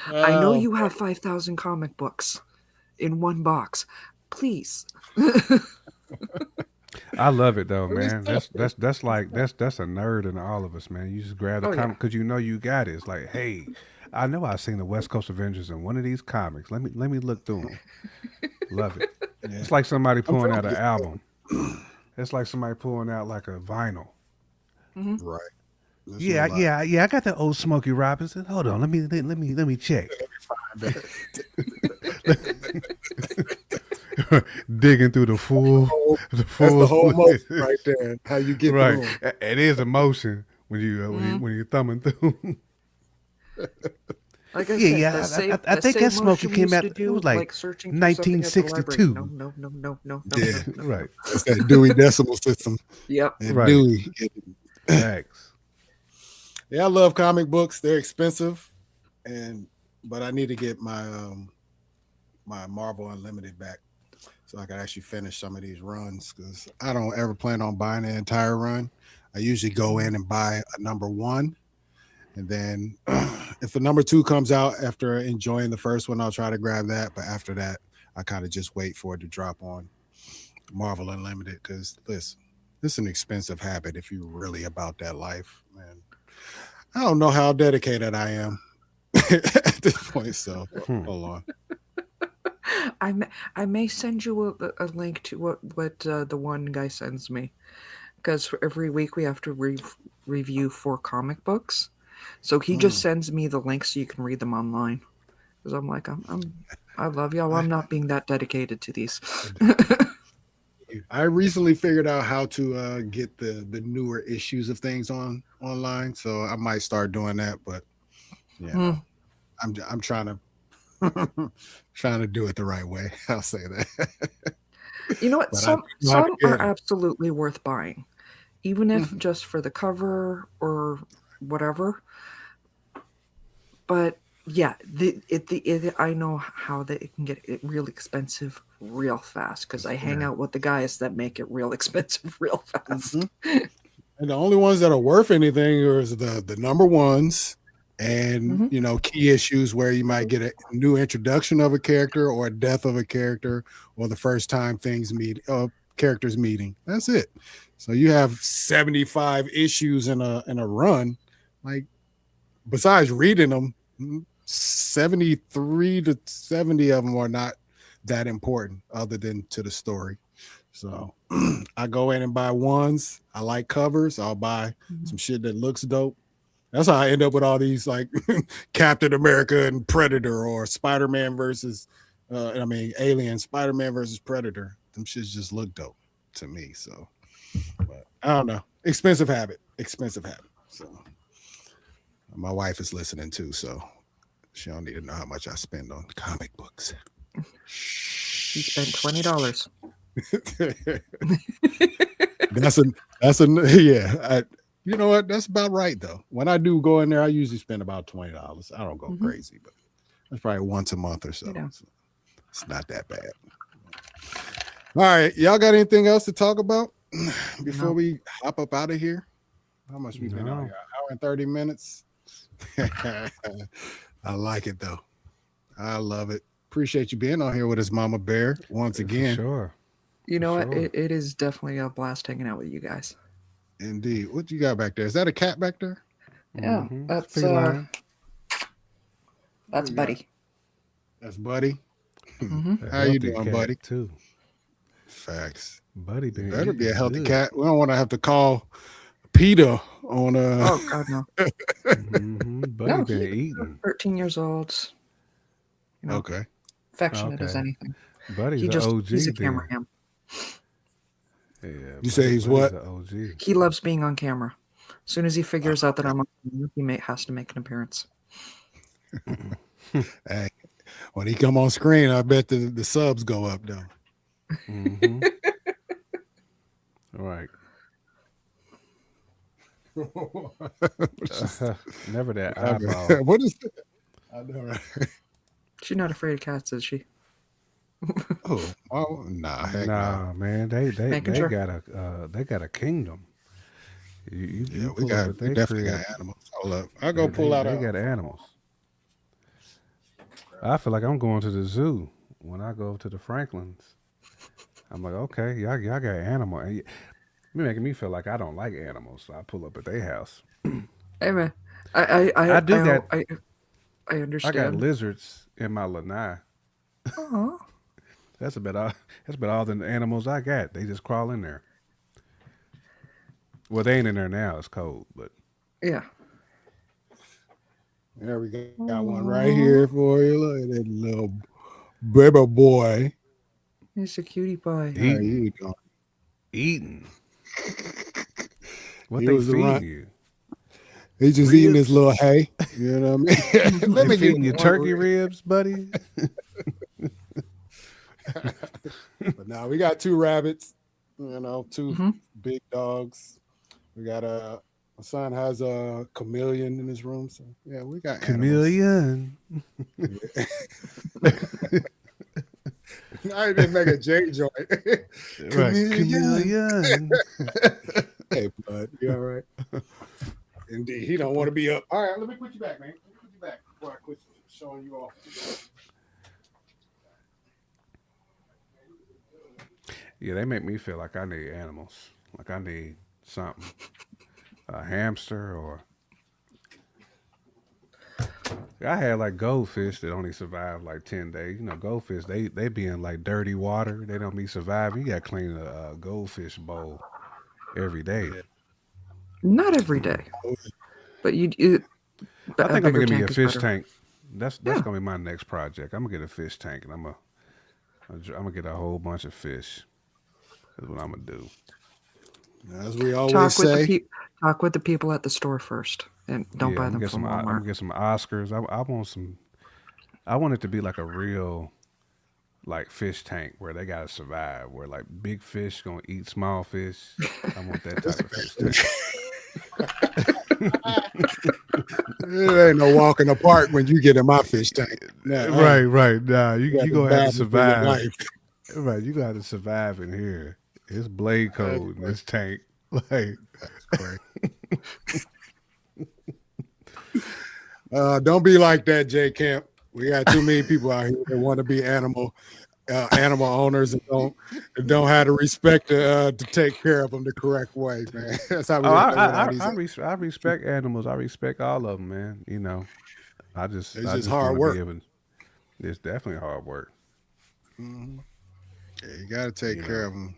I know Oh, you have 5,000 comic books in one box. Please. I love it though, Really man. stuff, That's like that's a nerd in all of us, man. You just grab the Oh, yeah. comic because you know you got it. It's like, hey, I know I've seen the West Coast Avengers in one of these comics. Let me look through them. Love it. yeah. It's like somebody pulling trying out to an get- album. It's like somebody pulling out like a vinyl. Right. This is Yeah, a lot. yeah. I got the old Smokey Robinson. Hold on, let me check. Digging through the full, That's the whole motion right there. How you get Right, through 'em. it is emotion when you're thumbing through. Like I Yeah, said, yeah. I think that Smokey came out. It was like searching for something at the library. 1962. No. Yeah. Right, That's that Dewey Decimal System. Yep. That Right. Dewey. thanks. Yeah, I love comic books. They're expensive, but I need to get my my Marvel Unlimited back so I can actually finish some of these runs because I don't ever plan on buying the entire run. I usually go in and buy a number one, And then if the number 2 comes out after enjoying the first one, I'll try to grab that. But after that, I kind of just wait for it to drop on Marvel Unlimited, because listen, this is an expensive habit if you're really about that life, man. I don't know how dedicated I am at this point. So hold on. I may send you a link to what the one guy sends me, because every week we have to review 4 comic books. So he just sends me the links so you can read them online. Because I'm like, I love y'all. I'm not being that dedicated to these. I recently figured out how to get the newer issues of things online, so I might start doing that. But yeah, I'm trying to trying to do it the right way. I'll say that. You know what? But Some I know how to get are 'em. absolutely worth buying, even if just for the cover or whatever. But yeah, I know how it can get real expensive real fast, because I hang out with the guys that make it real expensive real fast. And the only ones that are worth anything is the number ones, and key issues where you might get a new introduction of a character or a death of a character or the first time characters meeting. That's it. So you have 75 issues in a run. Like, besides reading them, 73 to 70 of them are not that important other than to the story. So I go in and buy ones. I like covers. I'll buy some shit that looks dope. That's how I end up with all these, like Captain America and Predator, or Spider-Man versus Alien, Spider-Man versus Predator. Them shits just look dope to me. So, but I don't know. Expensive habit. So my wife is listening too, so she don't need to know how much I spend on comic books. She spent $20. that's a yeah. You know what? That's about right though. When I do go in there, I usually spend about $20. I don't go crazy, but that's probably once a month or so. So it's not that bad. All right, y'all got anything else to talk about before we hop up out of here? How much we been on here? An hour and 30 minutes. I like it though. I love it. Appreciate you being on here with us, Mama Bear, once again. Sure. You know what? It is definitely a blast hanging out with you guys. Indeed. What you got back there? Is that a cat back there? Yeah, that's Buddy. That's Buddy. How you doing, Buddy? Too. Facts. Buddy, better be a healthy cat. We don't want to have to call Peter on Oh God, no. Buddy been eating. 13 years old. You know, okay. Affectionate as anything. Buddy's an OG. He's a camera ham. Yeah, you say he's what? OG. He loves being on camera. As soon as he figures out that I'm on camera, he has to make an appearance. Hey, when he come on screen, I bet the subs go up though. All right. Never that eyeball. What is that? I know, right? She's not afraid of cats, is she? Nah, man. They got a kingdom. We definitely got animals. Hold up, I go pull out. They got animals. I feel like I'm going to the zoo when I go to the Franklins. I'm like, okay, y'all got animal. And you're making me feel like I don't like animals, so I pull up at their house. Hey man, I do that. I understand. I got lizards in my lanai. Uh-huh. That's about all the animals I got. They just crawl in there. Well, they ain't in there now. It's cold, but yeah. There we go. Got one right here for you. Look at that little baby boy. He's a cutie pie. How you doing? Eating. What they feed you? He's just eating his little hay. You know what I mean? Let me feeding you turkey ribs, buddy. But now we got 2 rabbits. You know, 2 big dogs. We got my son has a chameleon in his room. So yeah, we got chameleon. I didn't make a J joint. Chameleon. Hey, bud, you all right? Indeed. he don't want to be up. All right, let me put you back, man. Let me put you back before I quit showing you off. Yeah, they make me feel like I need animals. Like I need something. A hamster or I had like goldfish that only survive like 10 days. You know, goldfish they be in like dirty water. They don't be surviving. You got to clean a goldfish bowl every day. Yeah. Not every day, but I but a think I'm gonna bigger get me a tank is fish better. tank. That's Yeah. gonna be my next project. I'm gonna get a fish tank and I'm gonna get a whole bunch of fish. That's what I'm gonna do. As we always say, Talk with the people at the store first, and don't Yeah, buy I'm gonna them get from some. I'm gonna Walmart. get some Oscars. I want some. I want it to be like a real like fish tank where they gotta survive. Where like big fish gonna eat small fish. I want that type of fish tank. it ain't no walk in the park when you get in my fish tank. Nah, Right. Nah, you got gonna have to battle for your survive. life. Right, you got to survive in here. It's blade code in this tank. Like, Right. Don't be like that, J Camp. We got too many people out here that want to be animal owners and don't have the respect to take care of them the correct way, man. That's how we oh, end up with all these. I respect animals. I respect all of them, man. You know, It's I just just want hard to work. be able. It's definitely hard work. Mhm. Yeah, you got to take You care know. of them.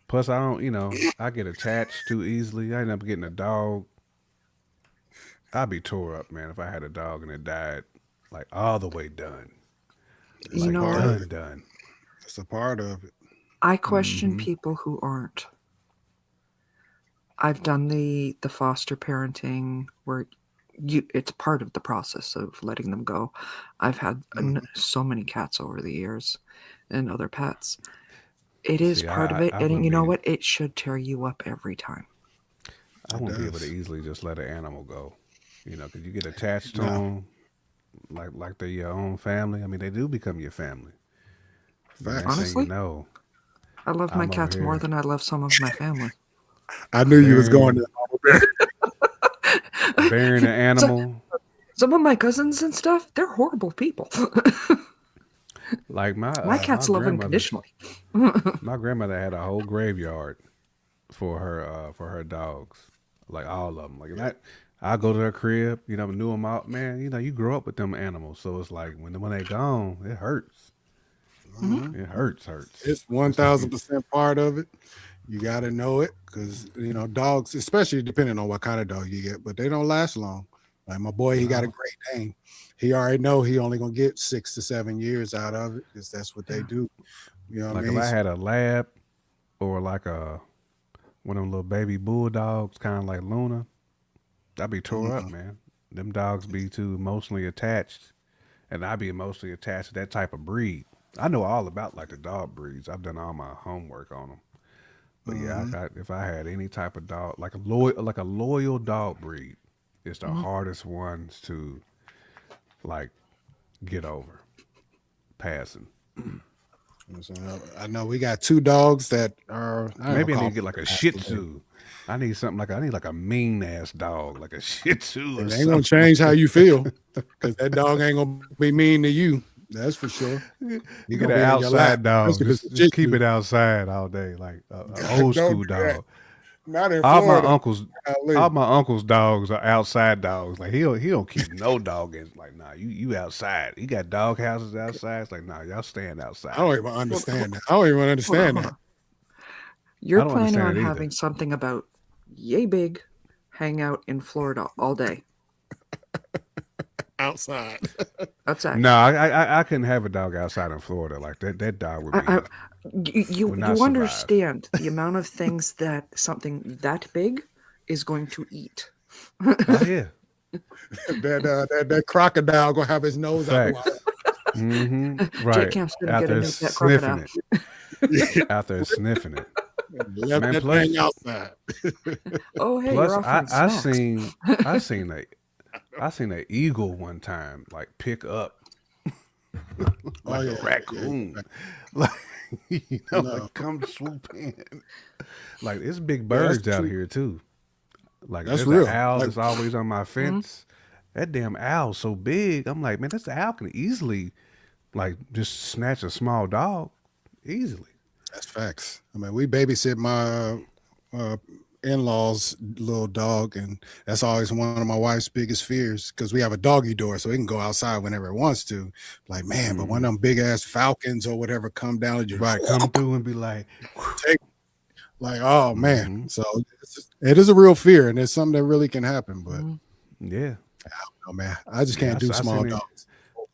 Plus, I don't. You know, I get attached too easily. I end up getting a dog. I'd be tore up, man, if I had a dog and it died, like all the way done, It's You a like know part what? of it. done. It's a part of it. I question Hmm. people who aren't. I've done the foster parenting where it's part of the process of letting them go. I've had Mhm. so many cats over the years and other pets. It is See, part of it, I and wouldn't you know be. what? It should tear you up every time. I It won't be able to does. easily just let an animal go. You know, because you get attached to No, them, like they're your own family. I mean, they do become your family. The next facts. thing you Honestly, know, I love my I'm over cats more here than I love some of my family. I knew you was going burying to there. burying an So, animal. some of my cousins and stuff, they're horrible people. Like My my cats love grandmother, unconditionally. my grandmother had a whole graveyard for her dogs, like all of them. Like and I go to her crib, you know, knew them out. Man, you know, you grow up with them animals, so it's like when they gone, it hurts. Mhm. Mhm. It hurts. It's one It's like thousand you. percent part of it. You got to know it because dogs, especially depending on what kind of dog you get, but they don't last long. Like my boy, he got a No, Great Dane. He already know he only gonna get 6 to 7 years out of it because that's what they Yeah. do. You know what I like if mean? I had a lab or like a one of them little baby bulldogs, kind of like Luna, I'd be tore up, Mhm. man. Them dogs be too emotionally attached, and I'd be emotionally attached to that type of breed. I know all about like the dog breeds. I've done all my homework on them. But yeah, Mhm. if I had any type of dog, like a loyal dog breed, it's the Mhm. hardest ones to like get over passing. So, I know we got two dogs that are I don't Maybe I need call to get like them a Shih masculine. Tzu. I need like a mean ass dog, like a Shih Tzu or It ain't gonna something change how like you feel because that dog ain't gonna be mean to you. That's for sure. that. He Get gonna an be in your lap, outside dog. especially if it's a Just Shih keep Tzu. it outside all day, like a old Don't school do that. dog. Not in All my Florida. uncles, Golly. all my uncle's dogs are outside dogs. Like he don't keep no dog in. Like nah, you outside. He got dog houses outside. It's like nah, y'all staying I don't outside. even Hold, hold, understand that. I don't even hold on, understand hold that. on. I You're don't planning understand on it either. having something about yay big, hang out in Florida all day Outside. outside. No, I couldn't have a dog outside in Florida. Like that dog I, would not you survive. understand the amount of things that something that big is going to eat. Oh yeah, that crocodile gonna have his nose out the water. facts. Mm-hmm. Jake Right. Camp's gonna Out get a there new pet sniffing crocodile. it. Out there sniffing it. Left Man, that thing plus outside. Oh, hey, you're plus offering I snacks. I seen a eagle one time like pick up Oh like a yeah. raccoon. Like No, like come swoop in. Like it's big yeah, that's birds out true. here too. Like That's there's an real. owl Like that's always on my Mhm. fence. That damn owl's so big. I'm like, man, this owl can easily like just snatch a small dog easily. that's facts. I mean, we babysit my uh, in-laws' little dog, and that's always one of my wife's biggest fears because we have a doggy door, so it can go outside whenever it wants to. Like, man, but when Hmm. them big ass falcons or whatever come down, it just Right, come through and be like, take like, oh man. hmm, So it is a real fear, and it's something that really can happen. But Mhm. yeah, oh man, I just yeah. can't do I small seen it. dogs.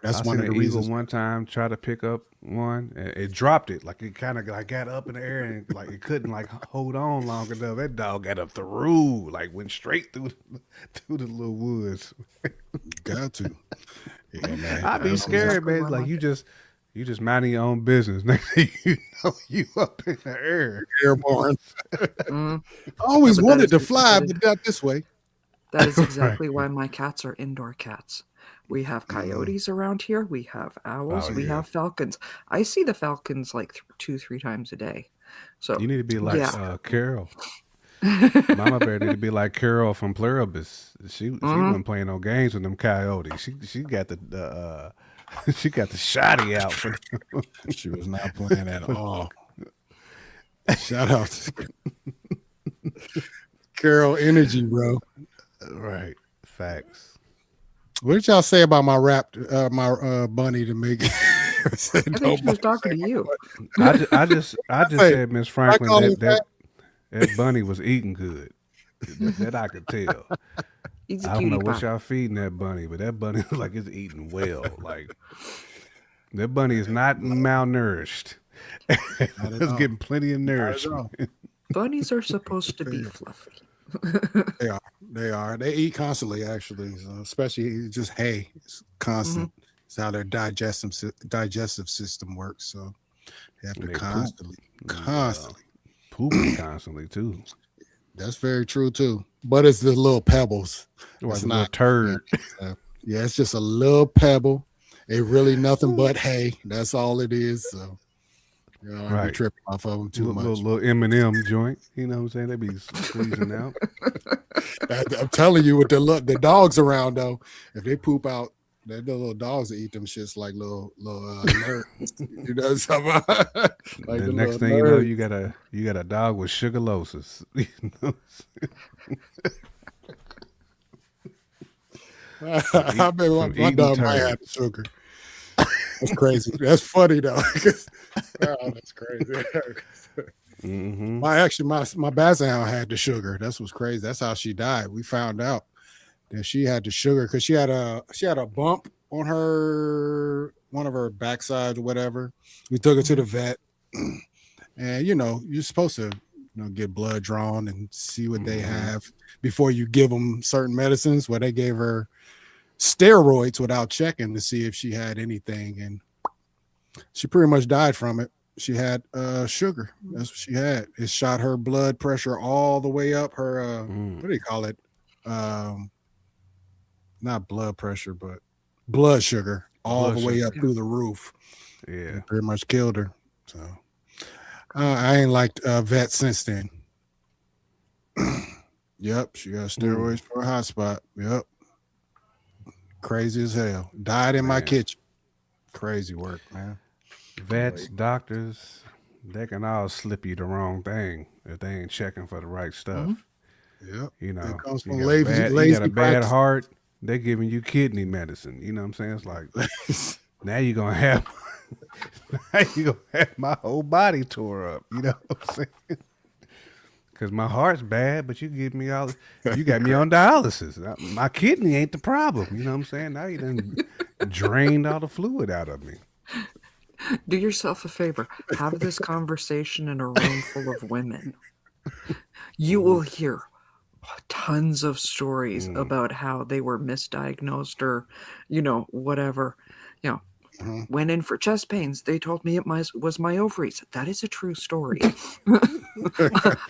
That's I one seen of an the eagle reasons. one time try to pick up one, and it dropped it. Like it kind of like got up in the air and like it couldn't like hold on long enough. That dog got up through, like went straight through through the little woods. Got to. Yeah, man. I'd be That's scared, Exactly man. why Like my you just minding your own business. Next thing you know, you up in the air. airborne. Mhm. I No, always but that wanted is to fly, but not this way. that is Right. exactly why my cats are indoor cats. We have Mm, coyotes around here. We have Oh owls. We yeah. have falcons. I see the falcons like 2, 3 times a day. So You need to be like yeah. that's Carol. Mama Bear need to be like Carol from Pluribus. She Mhm. wasn't playing no games with them coyotes. She got the she got the shotty out for she was not playing at all. Shout out to Carol Energy, bro. right facts. What did y'all say about my rap, my bunny to make? Said I think she was nobody talking say to you. I just Hey, said, Miss I Franklin, call him fat. that bunny was eating good. That I could tell. He's a I don't know cutie what pie. y'all feeding that bunny, but that bunny looks like it's eating well. Like that bunny is not malnourished. Not at It's all. getting plenty of Not at nourishment. all. Bunnies are supposed to be Fair. fluffy. They are. They are. They eat constantly, actually. So especially just hay. It's Mhm. constant. It's how their digestive system works. So they have to And they poop. Uh, constantly. pooping constantly too. That's very true too. But it's the little pebbles. Like It's a little not. turd. Yeah, it's just a little pebble. It really nothing but hay. That's all it is. So I be Right. tripping off of them too much. Little M&M joint. You know what I'm saying? They be squeezing out. I'm telling you, with the dogs around though, if they poop out, the little dogs that eat them shits like little nerds. You know something? Like The the next little thing you know, nerds. you got a dog with sugarlosis. You know? from, I bet from my eating dog might have turds. sugar. That's crazy. That's funny though. Oh, that's crazy. Hmm. My Basset Hound had the sugar. That's what's crazy. That's how she died. We found out that she had the sugar because she had a bump on her one of her backsides or whatever. We took her to the Mhm. vet, and you're supposed to get blood drawn and see what they Hmm. have before you give them certain medicines. Where they gave her steroids without checking to see if she had anything, and she pretty much died from it. She had sugar. That's what she had. It shot her blood pressure all the way up. Her Mm. what do you call it? Um, not blood pressure, but blood sugar all Blood the way sugar. up through the roof. Yeah. It pretty much killed her. So I ain't liked vet since then. Yep, she got steroids for a hot spot. Yep, crazy as hell. Died in my Man. kitchen. Crazy work, man. Vets, doctors, they can all slip you the wrong thing if they ain't checking for the right stuff. Mhm. Yep, You that know, comes you from got a lazy bad practice. heart, they're giving you kidney medicine. You know what I'm saying? It's like now you're gonna have my whole body tore up. You know what I'm saying? Because my heart's bad, but you got me on dialysis. My kidney ain't the problem. You know what I'm saying? Now you done drained all the fluid out of me. Do yourself a favor. Have this conversation in a room full of women. You will hear tons of stories Mm. about how they were misdiagnosed or, whatever. Mhm. Went in for chest pains. They told me was my ovaries. That is a true story.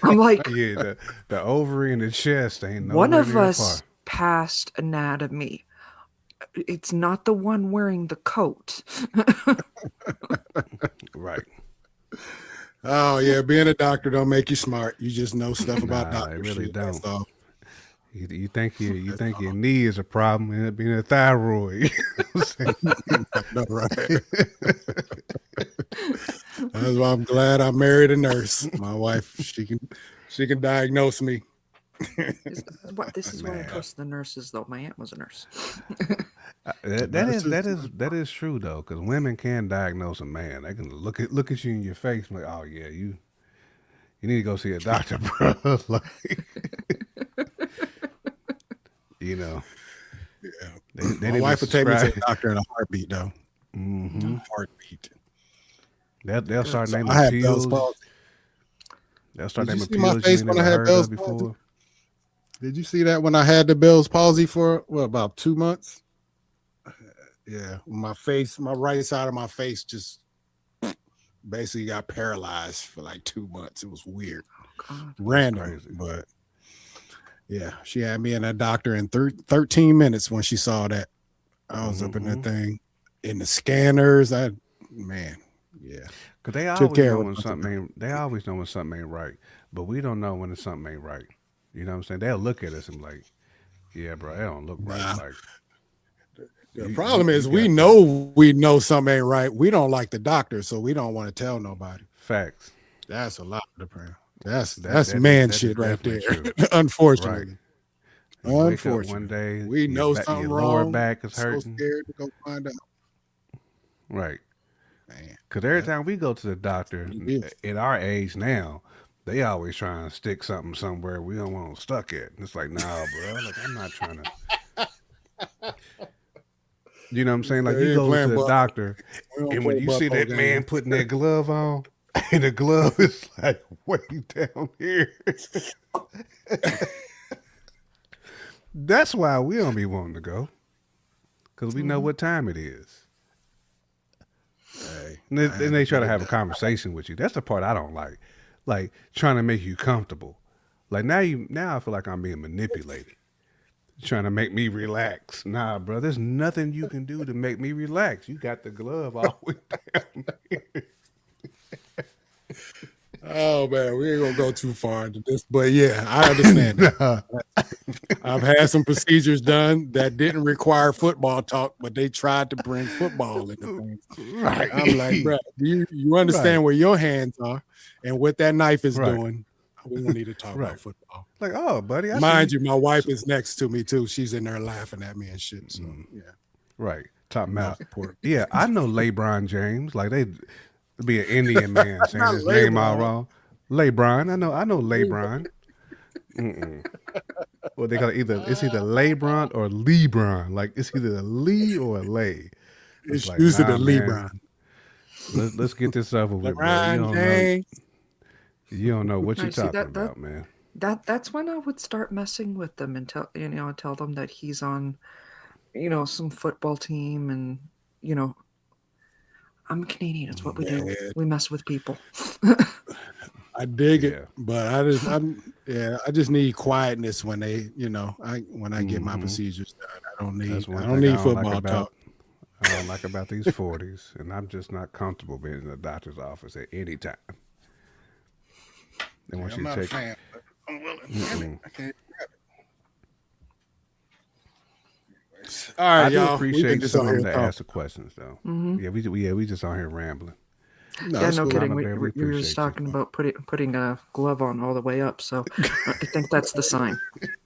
I'm like, Yeah, the ovary and the chest ain't one nowhere of near us apart. passed anatomy. It's not the one wearing the coat. Right. Oh yeah, being a doctor don't make you smart. You just know stuff about Nah, it doctor really shit. That's don't. all. You think your knee is a problem and it being a thyroid. You know what I'm saying? No, right. That's why I'm glad I married a nurse. My wife, she can diagnose me. This is why I Man. trust the nurses, though. My aunt was a nurse. That is true though, because women can diagnose a man. They can look at you in your face and like, oh yeah, you need to go see a doctor, bro. Like, you know, Yeah. they My need wife to would take me to subscribe. the doctor in a heartbeat, though. Mm-hmm. Heartbeat. They'll start So naming I had Bell's pills. palsy. They'll start Did you naming see my pills you face ain't when I never had heard Bell's of palsy? before. Did you see that when I had the Bell's palsy for about 2 months? Yeah, my right side of my face just basically got paralyzed for like 2 months. It was weird, God. random, Crazy. but yeah, she had me in that doctor in 13 minutes when she saw that. I was up in that thing in the scanners. Man, yeah. Cause they Took always care know of when it. something ain't. They always know when something ain't right, but we don't know when something ain't right. You know what I'm saying? They'll look at us and be like, "Yeah, bro, that don't look right." Nah. Like The problem you is we got know something ain't right. We don't like the doctor, so we don't want to tell nobody. facts. That's a lot of prayer. That's That man is shit right there. definitely true. Unfortunately. You wake up one Unfortunately. day, We know something your lower wrong. back is So hurting. scared to go find out. Right. Man. Because every Yeah. time we go to the doctor, It is. at our age now, they always trying to stick something somewhere we don't want them stuck at. And it's like, nah, bro. Like, I'm not trying to. You know what I'm saying? Like, you They ain't go to playing the ball. doctor, We don't and play when you see butt that hole man games. putting that glove on, and the glove is like way down here. That's why we don't be wanting to go. Because we know what time it is. Hey, And then they try to have a conversation with you. That's the part I don't like. Like trying to make you comfortable. Like now I feel like I'm being manipulated. Trying to make me relax. Nah, bro, there's nothing you can do to make me relax. You got the glove all the way down here. Oh man, we ain't gonna go too far into this, but yeah, I understand that. I've had some procedures done that didn't require football talk, but they tried to bring football into things. Right. I'm like, bro, do you understand Right. where your hands are and what that knife is Right. doing? We don't need to talk Right. about football. Like, oh, buddy, I see Mind you. you, my wife is next to me too. She's in there laughing at me and shit. So yeah, Right. Top not mouth. support. Yeah, I know LeBron James. Like they be an Indian man saying Not his name all LeBron. wrong. LeBron. I know LeBron. Well, they call it it's either LeBron or LeBron. Like it's either a Lee or a Lay. It's It's like, used to the nah, man. LeBron. Let's get this over with, bro. LeBron James. You don't know what I you're see talking that about, man. that's when I would start messing with them and tell them that he's on, some football team, and I'm Canadian. It's what we do. Yeah. We mess with people. I dig Yeah. it, but I just need quietness when when I get my procedures done. That's one I don't thing need football talk. I don't like about these 40s, and I'm just not comfortable being in the doctor's office at any time. They want I'm you to not a take. fan, but I'm willing. Damn it, I can't grab it. All right, I do y'all. We appreciate can just on some of here them that talk. ask the questions, though. Yeah, we just on here rambling. No, Yeah, it's no cool. kidding. I We barely were just appreciate talking about putting a glove on all the way up, so I think that's the sign.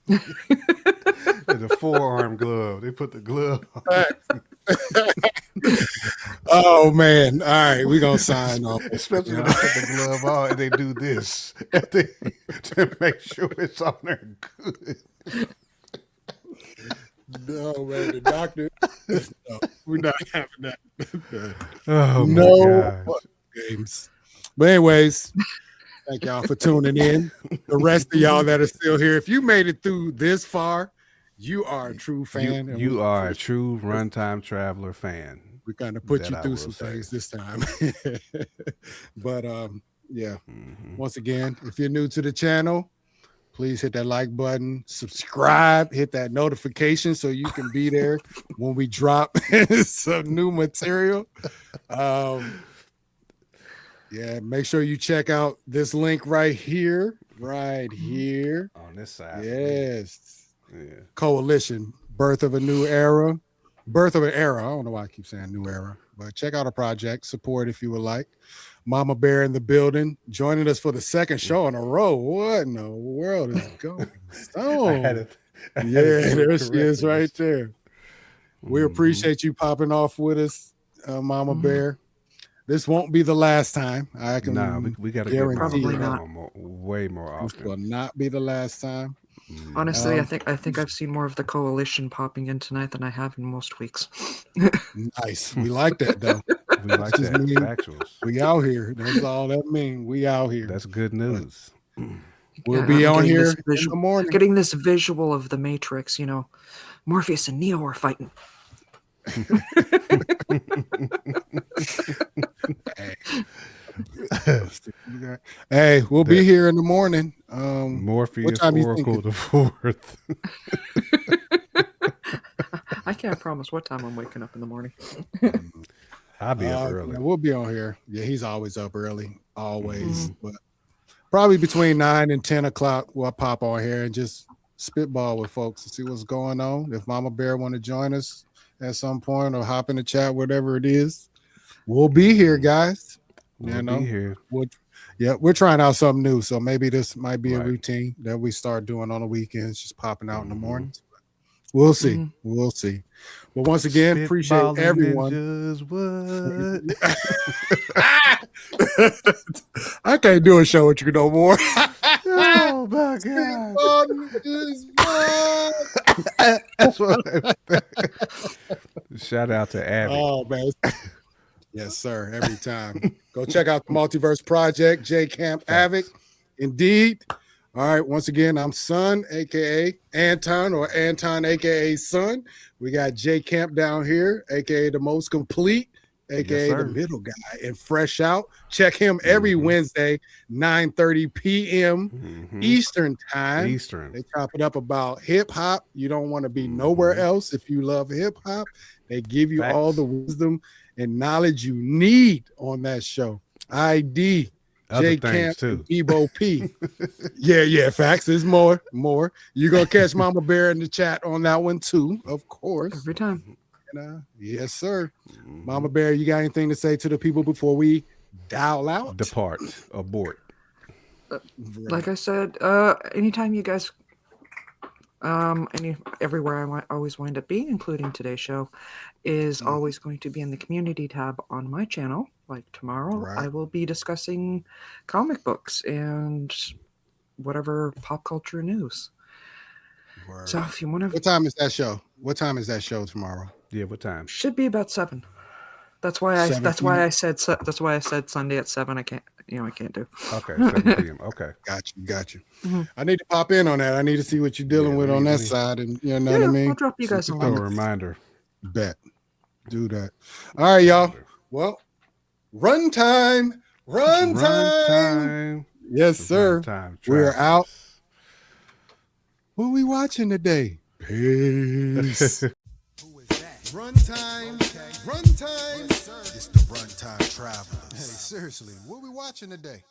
It's a forearm glove. They put the glove on. Oh man! All right, we gonna sign off. Especially when they put the glove on and they do this to make sure it's on there good. No man, the doctor. No, we're not having that. Oh No my gosh. games. But anyways, thank y'all for tuning in. The rest of y'all that are still here, if you made it through this far, you are a true fan. and You we are a appreciate true Runtime Traveler fan. We kind of put That you I through will some say. things this time. But yeah. Mm-hmm. Once again, if you're new to the channel, please hit that like button, subscribe, hit that notification so you can be there when we drop some new material. Yeah, make sure you check out this link right here. Right here. On this side. Yes. Yeah. Coalition, Birth of a New Era. Birth of an Era. I don't know why I keep saying New Era, but check out our project. Support if you would like. Mama Bear in the building, joining us for the second show in a row. What in the world is going on? Yeah, there she is right there. We appreciate you popping off with us, Mama Bear. This won't be the last time. I can we got to get Probably not. way more This often. will not be the last time. Honestly, I think I've seen more of the coalition popping in tonight than I have in most weeks. Nice. We like that though. We like Just that. mean- Factuals. We out here. That's all that means. We out here. That's good news. We'll Yeah, be I'm on getting here this in the visual- morning. Getting this visual of the Matrix, Morpheus and Neo are fighting. Hey, we'll be here in the morning. Morpheus time you Oracle the Fourth. I can't promise what time I'm waking up in the morning. I'll be up early. Yeah, we'll be on here. Yeah, he's always up early, always. But probably between 9 and 10 o'clock, we'll pop on here and just spitball with folks to see what's going on. If Mama Bear want to join us at some point or hop in the chat, whatever it is, we'll be here, guys. We'll be here. We're trying out something new, so maybe this might be a Right. routine that we start doing on the weekends, just popping out in the mornings. We'll see. We'll see. But once again, appreciate Spitballing everyone. ninjas, what? I can't do a show with you no more. Oh my God. That's what Shout out to Abby. Oh man. Yes, sir. Every time. Go check out the Multiverse Project, J Camp Havoc. Indeed. All right. Once again, I'm Son, aka Anton, or Anton, aka Son. We got J Camp down here, aka the most complete, aka Yes, the sir. middle guy, and fresh out. Check him every Wednesday, 9:30 p.m. Eastern time. Eastern. They chop it up about hip hop. You don't want to be nowhere else if you love hip hop. They give you all the wisdom and knowledge you need on that show. ID, Other J things Camp, too. Ebo P. yeah, facts. There's more. You're gonna catch Mama Bear in the chat on that one too, of course. Every time. Yes, sir. Mama Bear, you got anything to say to the people before we dial out? Depart. Abort. Like I said, anytime you guys, everywhere I always wind up being, including today's show, is always going to be in the community tab on my channel. Like tomorrow, Right. I will be discussing comic books and whatever pop culture news. Word. So if you want to, What time is that show? What time is that show tomorrow? Yeah, what time? should be about 7. That's why I. 7 That's why p.m.? I said. That's why I said Sunday at 7. I can't. I can't do. Okay, 7 p.m. Okay. Got you. I need to pop in on that. I need to see what you're dealing with on that side, and you know what I mean. I'll drop you guys a A link. reminder. Bet. Do that. All right, y'all. Well, run time. Run time. Yes, sir. Run time. We're Travis. out. What are we watching today? Peace. Who is that? Runtime. Runtime. It's the Runtime Travelers. Hey, seriously, what are we watching today?